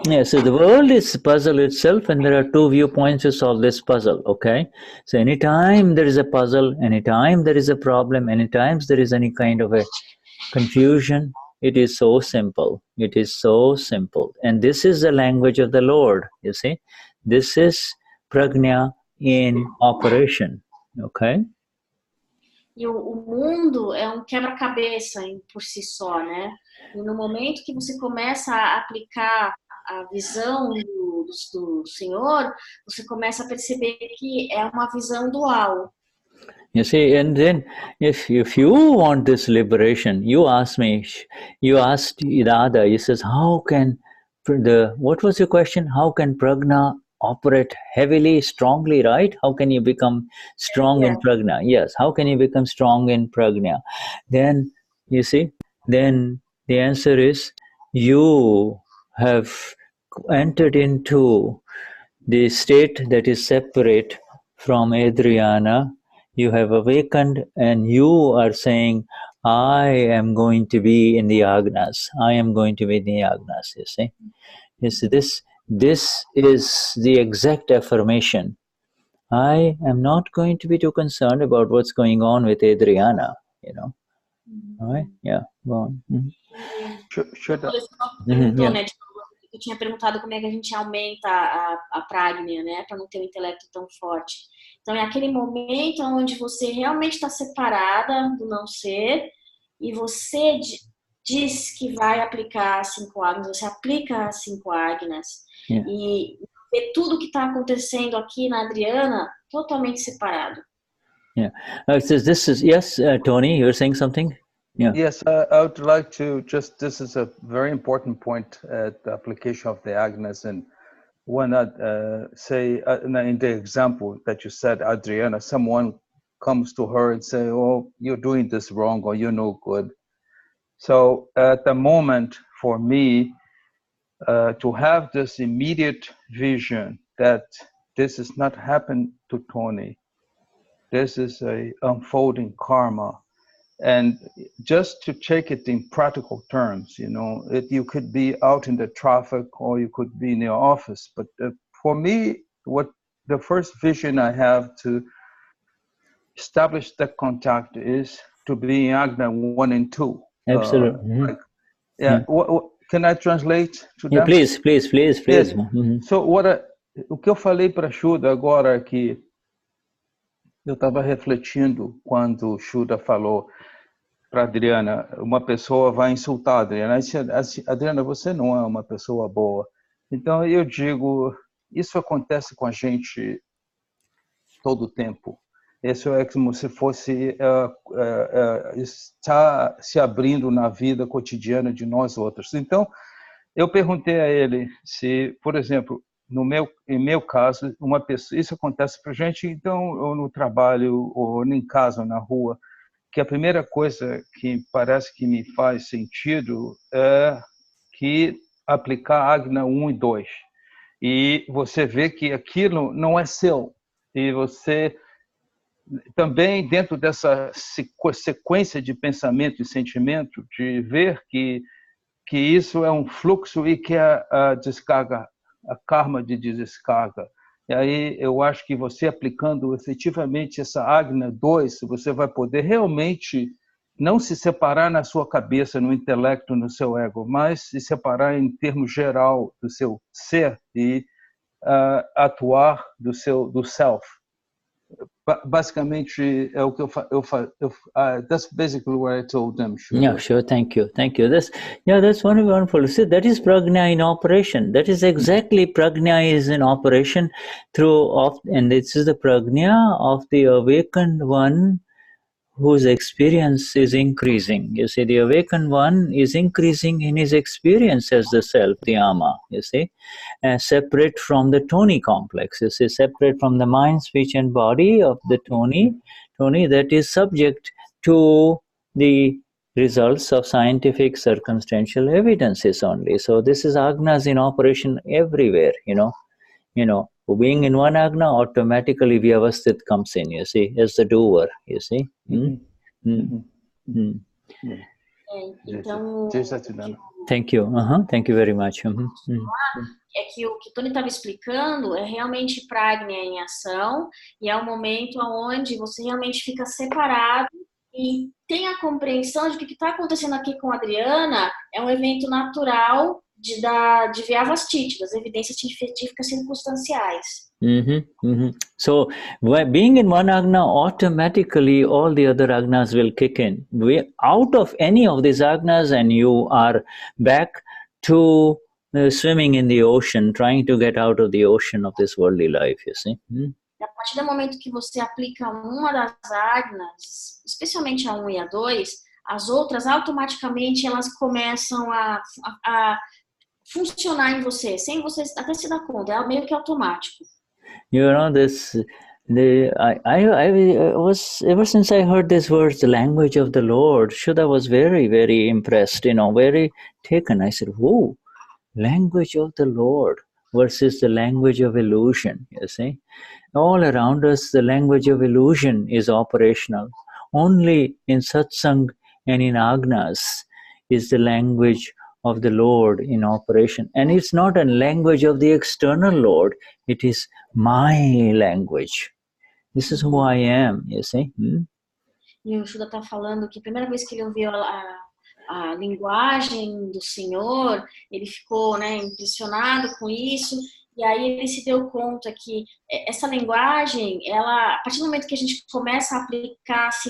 Yeah, so the world is puzzle itself, and there are two viewpoints to solve this puzzle, okay? So anytime there is a puzzle, anytime there is a problem, anytime there is any kind of a confusion, it is so simple. It is so simple. And this is the language of the Lord, you see? This is Pragnya in operation, okay? E o mundo é um quebra-cabeça por si só, né? E no momento que você começa a aplicar a visão do Senhor, você começa a perceber que é uma visão dual. You see, and then if you want this liberation, you asked Dada, he says, what was your question? How can Pragnya operate heavily, strongly, right? How can you become strong in Pragnya? Yes, how can you become strong in Pragnya? Then, you see, then the answer is, you have entered into the state that is separate from Adriana. You have awakened and you are saying, I am going to be in the Agnas. I am going to be in the Agnas, you see. You see, this is the exact affirmation. I am not going to be too concerned about what's going on with Adriana, All right? Yeah, go on. Eu tinha perguntado como é que a gente aumenta a pragnya, né, para não ter um intelecto tão forte. Então, é aquele momento onde você realmente está separada do não ser e você diz que vai aplicar as 5 agnas, você aplica as 5 agnas e vê tudo que está acontecendo aqui na Adriana totalmente separado. Yeah. Yes, Tony, you're saying something? Yeah. Yes, I would like to this is a very important point, the application of the agnas, and why not say, in the example that you said, Adriana, someone comes to her and say, oh, you're doing this wrong, or you're no good. So at the moment, for me, to have this immediate vision that this is not happened to Tony, this is a unfolding karma. And just to take it in practical terms, you know, you could be out in the traffic or you could be in your office. But for me, what the first vision I have to establish that contact is to be in Agna 1 and 2. Absolutely. Yeah. Can I translate to Yeah, them? please. Yes. So o que eu falei para Shuddha agora é que eu estava refletindo quando Shuddha falou para Adriana, uma pessoa vai insultar a Adriana. Adriana, você não é uma pessoa boa. Então eu digo, isso acontece com a gente todo o tempo. Isso é como se fosse estar se abrindo na vida cotidiana de nós outros. Então, eu perguntei a ele se, por exemplo, em meu caso, uma pessoa, isso acontece para a gente, então, ou no trabalho, ou em casa, ou na rua, que a primeira coisa que parece que me faz sentido é que aplicar Agna 1 e 2. E você vê que aquilo não é seu. E você também, dentro dessa sequência de pensamento e sentimento, de ver que isso é um fluxo e que é a descarga, a karma de descarga. E aí eu acho que você aplicando efetivamente essa Agna 2, você vai poder realmente não se separar na sua cabeça, no intelecto, no seu ego, mas se separar em termos geral do seu ser e atuar do self. Basicamente é o que that's basically what I told them. Sure. Yeah, sure. Thank you. That's wonderful. See, that is Pragnya in operation. That is exactly Pragnya is in operation and this is the Pragnya of the awakened one whose experience is increasing. You see, the awakened one is increasing in his experience as the self, the Ama, you see, separate from the Tony complex, you see, separate from the mind, speech and body of the Tony that is subject to the results of scientific circumstantial evidences only. So this is Agnas in operation everywhere, you know, being in one Agna, automatically Vyavasthit comes in, you see, as the doer, you see. Então, Thank you. Thank you very much. É que o que Tony estava explicando é realmente Pragnya em ação, e é um momento onde você realmente fica separado e tem a compreensão de que o que está acontecendo aqui com a Adriana é um evento natural de Vyavastiti, das evidências científicas circunstanciais. So, being in one Agna, automatically all the other Agnas will kick in. Out of any of these Agnas, and you are back to swimming in the ocean, trying to get out of the ocean of this worldly life, you see. A partir do momento que você aplica uma das Agnas, especialmente a 1 e a 2, as outras automaticamente elas começam a funcionar em você, sem você até se dar conta, é meio que automático. You know, I was, ever since I heard these words, the language of the Lord, Shuddha was very, very impressed, very taken. I said, whoa, language of the Lord versus the language of illusion, you see. All around us, the language of illusion is operational. Only in Satsang and in Agnas is the language of the Lord in operation. And it's not a language of the external Lord, it is my language. This is who I am, you see. E o Shuddha está falando que a primeira vez que ele ouviu a linguagem do Senhor, ele ficou impressionado com isso, e aí ele se deu conta que essa linguagem, a partir do momento que a gente começa a aplicar as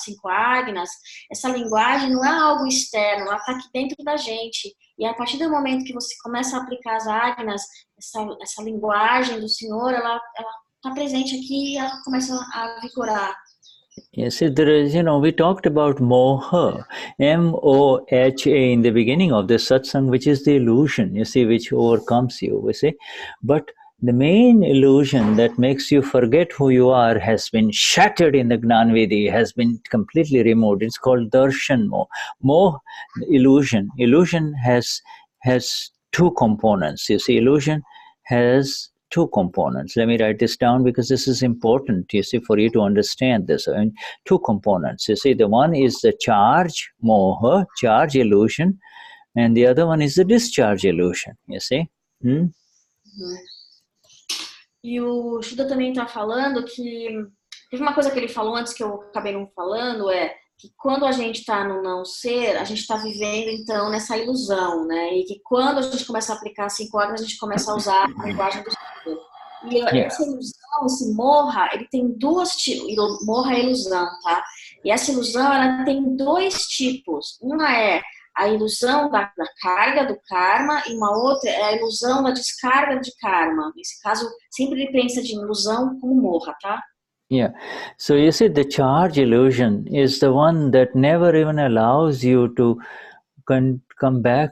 cinco Agnas, essa linguagem não é algo externo, ela está aqui dentro da gente. E a partir do momento que você começa a aplicar as Agnas, essa linguagem do Senhor, ela está presente aqui e ela começa a vigorar. You see, there is, we talked about moha, M-O-H-A in the beginning of the satsang, which is the illusion, you see, which overcomes you, you see. But the main illusion that makes you forget who you are has been shattered in the Gnanvedi, has been completely removed. It's called darshan moh. Moh, illusion. Illusion has two components. You see, illusion has two components. Let me write this down because this is important, you see, for you to understand this. And two components. You see, the one is the charge, moha, charge illusion, and the other one is the discharge illusion, you see. E o Shuddha também está falando que teve uma coisa que ele falou antes que eu acabei não falando, é que quando a gente está no não ser, a gente está vivendo então nessa ilusão, né? E que quando a gente começa a aplicar 5 horas, a gente começa a usar a linguagem do ser. E essa ilusão, esse morra, ele tem duas tipos. Morra é ilusão, tá? E essa ilusão, ela tem 2 tipos. Uma é a ilusão da carga do karma e uma outra é a ilusão da descarga de karma. Nesse caso, sempre ele pensa de ilusão como morra, tá? Yeah. So you see, the charge illusion is the one that never even allows you to come back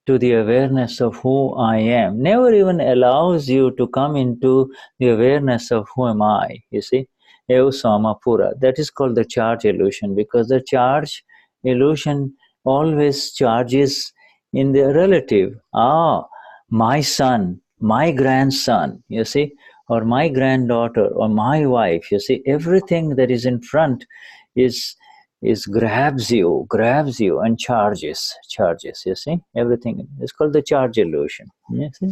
to the awareness of who I am. Never even allows you to come into the awareness of who am I, you see. Eva Samapura. That is called the charge illusion, because the charge illusion always charges in the relative. My son, my grandson, you see, or my granddaughter, or my wife, you see, everything that is in front is grabs you and charges, you see, everything. It's called the charge illusion, you see.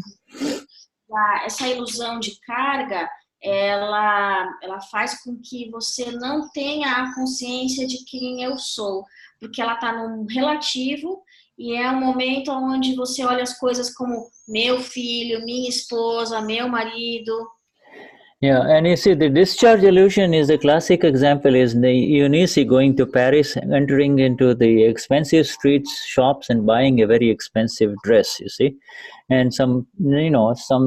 Essa ilusão de carga, ela faz com que você não tenha a consciência de quem eu sou, porque ela está num relativo e é um momento onde você olha as coisas como meu filho, minha esposa, meu marido. Yeah, and you see, the discharge illusion is a classic example, is the Eunice going to Paris, entering into the expensive streets, shops, and buying a very expensive dress, you see, and some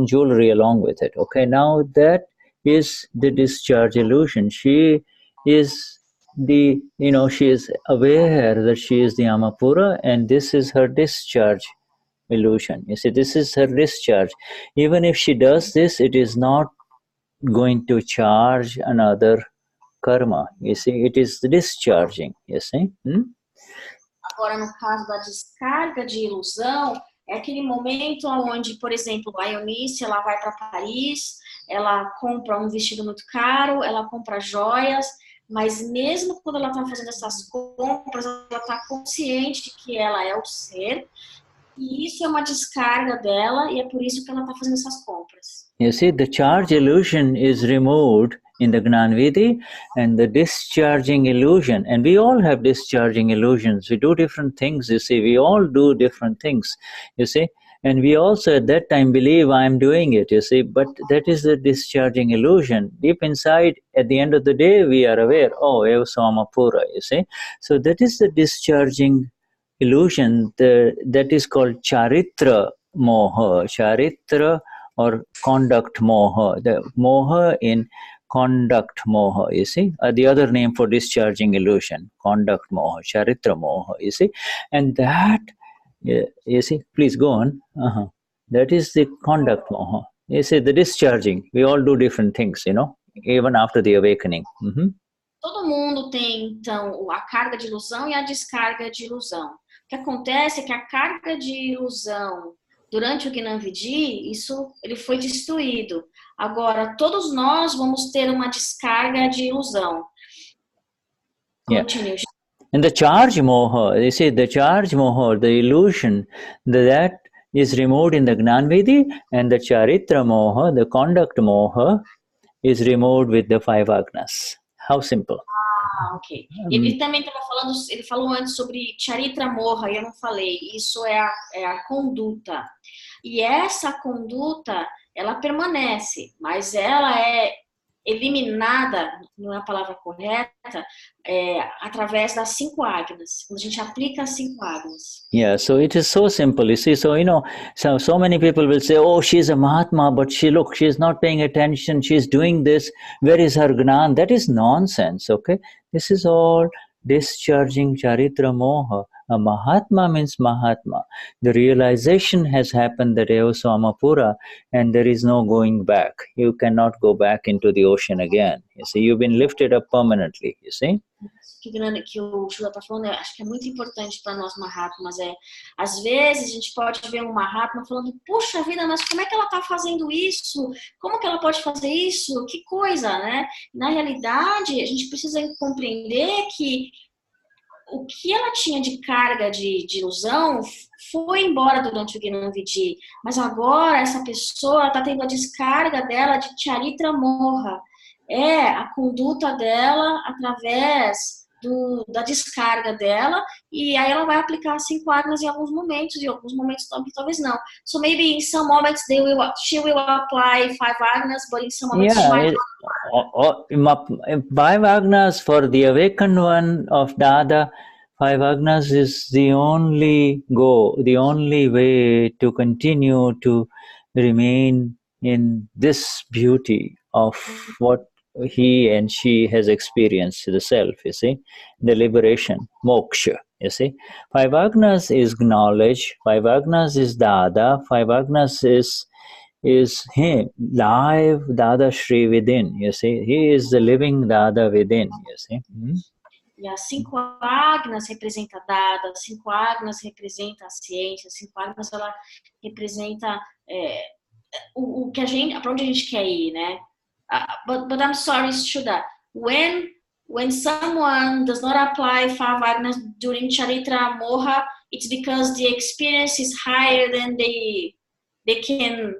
jewelry along with it. Okay, now that is the discharge illusion. She is she is aware that she is the Amapura, and this is her discharge illusion. You see, this is her discharge. Even if she does this, it is not going to charge another karma. You see, it is discharging. You see? Agora, no caso da descarga de ilusão, é aquele momento onde, por exemplo, a Eunice, ela vai para Paris, ela compra um vestido muito caro, ela compra joias, mas mesmo quando ela está fazendo essas compras, ela está consciente que ela é o ser, e isso é uma descarga dela, e é por isso que ela está fazendo essas compras. You see, the charge illusion is removed in the Gnanvedi, and the discharging illusion, and we all have discharging illusions. We do different things, you see, we all do different things, you see, and we also at that time believe I'm doing it, you see, but that is the discharging illusion. Deep inside, at the end of the day, we are aware, Eva Samapura, you see. So that is the discharging illusion, that is called charitra moha, charitra or conduct moha, the moha in conduct moha, you see, the other name for discharging illusion, conduct moha, charitra moha, you see, and that, you see, please go on, that is the conduct moha, you see, the discharging, we all do different things, even after the awakening. Todo mundo tem, então, a carga de ilusão e a descarga de ilusão. O que acontece é que a carga de ilusão durante o Gnanvedi, ele foi destruído. Agora, todos nós vamos ter uma descarga de ilusão. Continue. Yeah. And the charge moha, you see, the charge moha, the illusion, that is removed in the Gnanvedi, and the charitra moha, the conduct moha, is removed with the 5 agnas. How simple. Ok. Ele também estava falando, ele falou antes sobre charitra moha, e eu não falei, isso é a conduta. E essa conduta, ela permanece, mas ela é eliminada, não é a palavra correta, através das 5 agnas, quando a gente aplica as 5 agnas. Yeah, so it is so simple. You see, so so many people will say, "Oh, she's a Mahatma, but she's not paying attention. She's doing this. Where is her Gnan?" That is nonsense. Okay, this is all discharging Charitra Moha. A Mahatma means Mahatma. The realization has happened that Eo Samapura, and there is no going back. You cannot go back into the ocean again. You see, you've been lifted up permanently. You see. Que o Shuddha está falando, eu acho que é muito importante para nós Mahatmas. Às vezes a gente pode ver um Mahatma falando, puxa vida, mas como é que ela está fazendo isso? Como que ela pode fazer isso? Que coisa, né? Na realidade, a gente precisa compreender que o que ela tinha de carga de ilusão foi embora durante o Gnanvidhi, mas agora essa pessoa está tendo a descarga dela de Charitra Moha. É a conduta dela através da descarga dela, e aí ela vai aplicar as 5 agnas em alguns momentos talvez não. So maybe in some moments she will apply 5 agnas, but in some moments she might not. 5 agnas for the awakened one of Dada. 5 agnas is the only way to continue to remain in this beauty of what he and she has experienced, the self, you see, the liberation, moksha, you see. 5 agnas is knowledge, 5 agnas is Dada, 5 agnas is him, live Dadashri within, you see. He is the living Dada within, you see. E as 5 agnas representa Dada, 5 agnas representa a ciência, 5 agnas ela representa o que a gente, para onde a gente quer ir, né? But I'm sorry, Shuddha. When someone does not apply 5 agnas during Charitra Moha, it's because the experience is higher than they can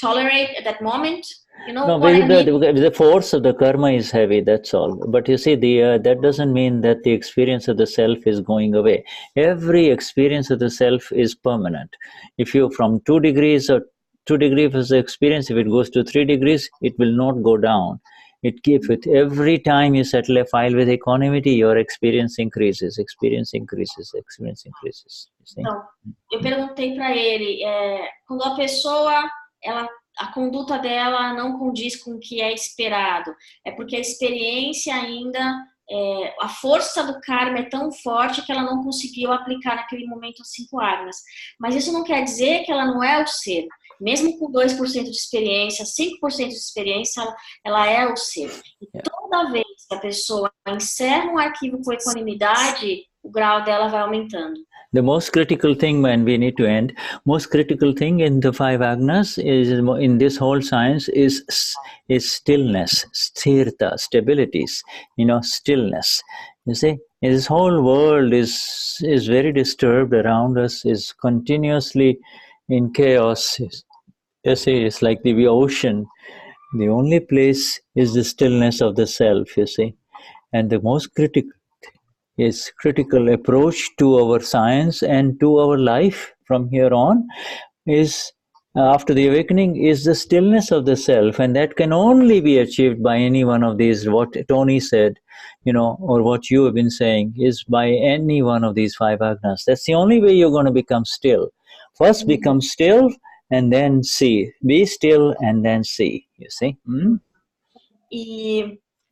tolerate at that moment. You know, the force of the karma is heavy, that's all. But you see, that doesn't mean that the experience of the self is going away. Every experience of the self is permanent. If you from 2 degrees or 2 degrees of the experience, if it goes to 3 degrees, it will not go down. It keeps it. Every time you settle a file with equanimity, your experience increases. Então, eu perguntei para ele, quando a pessoa, a conduta dela não condiz com o que é esperado, é porque a experiência ainda, a força do karma é tão forte que ela não conseguiu aplicar naquele momento as 5 agnas. Mas isso não quer dizer que ela não é o ser. Mesmo com 2% de experiência, 5% de experiência, ela é o ser. E toda vez que a pessoa encerra um arquivo com equanimidade, o grau dela vai aumentando. The most critical thing, when we need to end, most critical thing in the 5 agnas is in this whole science is stillness, sthirta, stabilities, stillness. You see, this whole world is very disturbed around us, is continuously in chaos. You see, it's like the ocean. The only place is the stillness of the self, you see. And the most critical approach to our science and to our life from here on is, after the awakening, is the stillness of the self. And that can only be achieved by any one of these, what Tony said, or what you have been saying, is by any one of these 5 agnas. That's the only way you're going to become still. First become still and then see. Be still and then see, you see.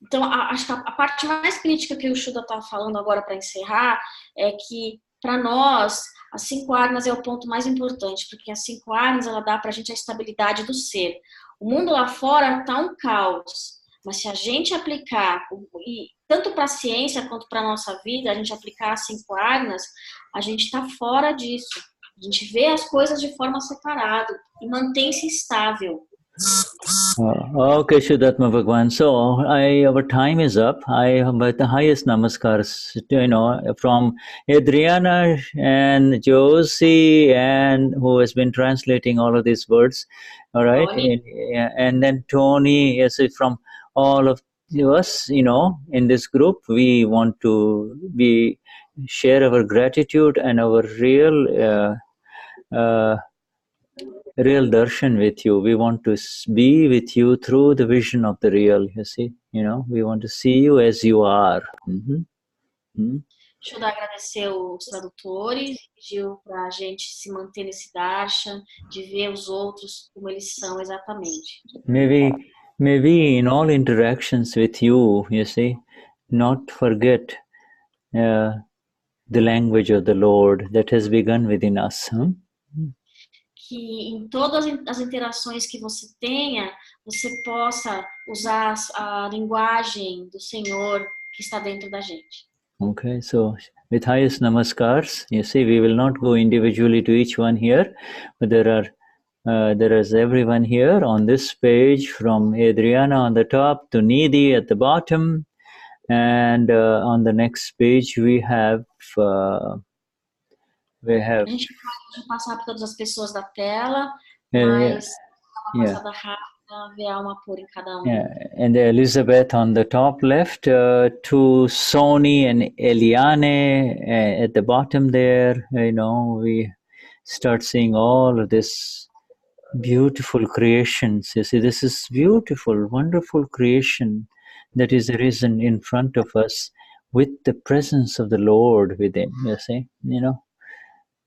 Então, acho que a parte mais crítica que o Shuddha está falando agora para encerrar é que, para nós, as 5 agnas é o ponto mais importante, porque as 5 agnas ela dá para a gente a estabilidade do ser. O mundo lá fora está um caos, mas se a gente aplicar, e tanto para a ciência quanto para a nossa vida, a gente aplicar as 5 agnas, a gente está fora disso. A gente vê as coisas de forma separada e mantém-se estável. Okay, Vishuddhatma Bhagwan. So our time is up. But the highest namaskars, from Adriana and Josie, and who has been translating all of these words. All right, and then Tony. Yes, from all of us, in this group, we want to share our gratitude and our real real darshan with you. We want to be with you through the vision of the real, you see. You know, we want to see you as you are. Shuddha agradeceu os tradutores e pediu para a gente se manter nesse darshan, de ver os outros como eles são exatamente. Maybe in all interactions with you, you see, not forget the language of the Lord that has begun within us. Que em todas as interações que você tenha, você possa usar a linguagem do Senhor que está dentro da gente. Okay, so with highest namaskars, you see, we will not go individually to each one here, but there is everyone here on this page, from Adriana on the top to Nidhi at the bottom, and on the next page we have. A gente pode passar por todas as pessoas da tela, mas uma passada rápida, ver a alma pura em cada um. Yeah, and Elizabeth on the top left, to Sony and Eliane at the bottom there. You know, we start seeing all of this beautiful creations. You see, this is beautiful, wonderful creation that is arisen in front of us with the presence of the Lord within. You see, you know.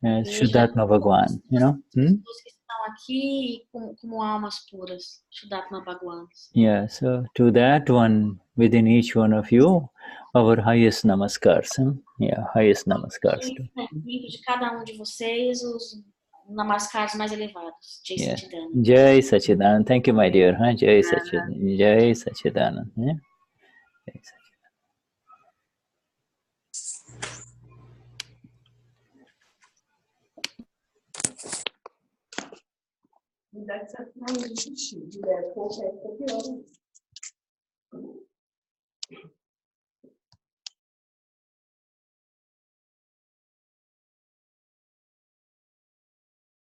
Vishuddhatma Bhagwan, you know. Os que estão aqui como almas puras, Vishuddhatma Bhagwan. Yeah, so to that one, within each one of you, our highest namaskars. Yeah, highest namaskars. De cada um de vocês, os namaskars mais elevados. Jai Sachidanand. Jai Sachidanand. Thank you, my dear. Jai Sachidanand. Jai Sachidanand. Yeah. Jai Sachidanand. That's a fine issue. That whole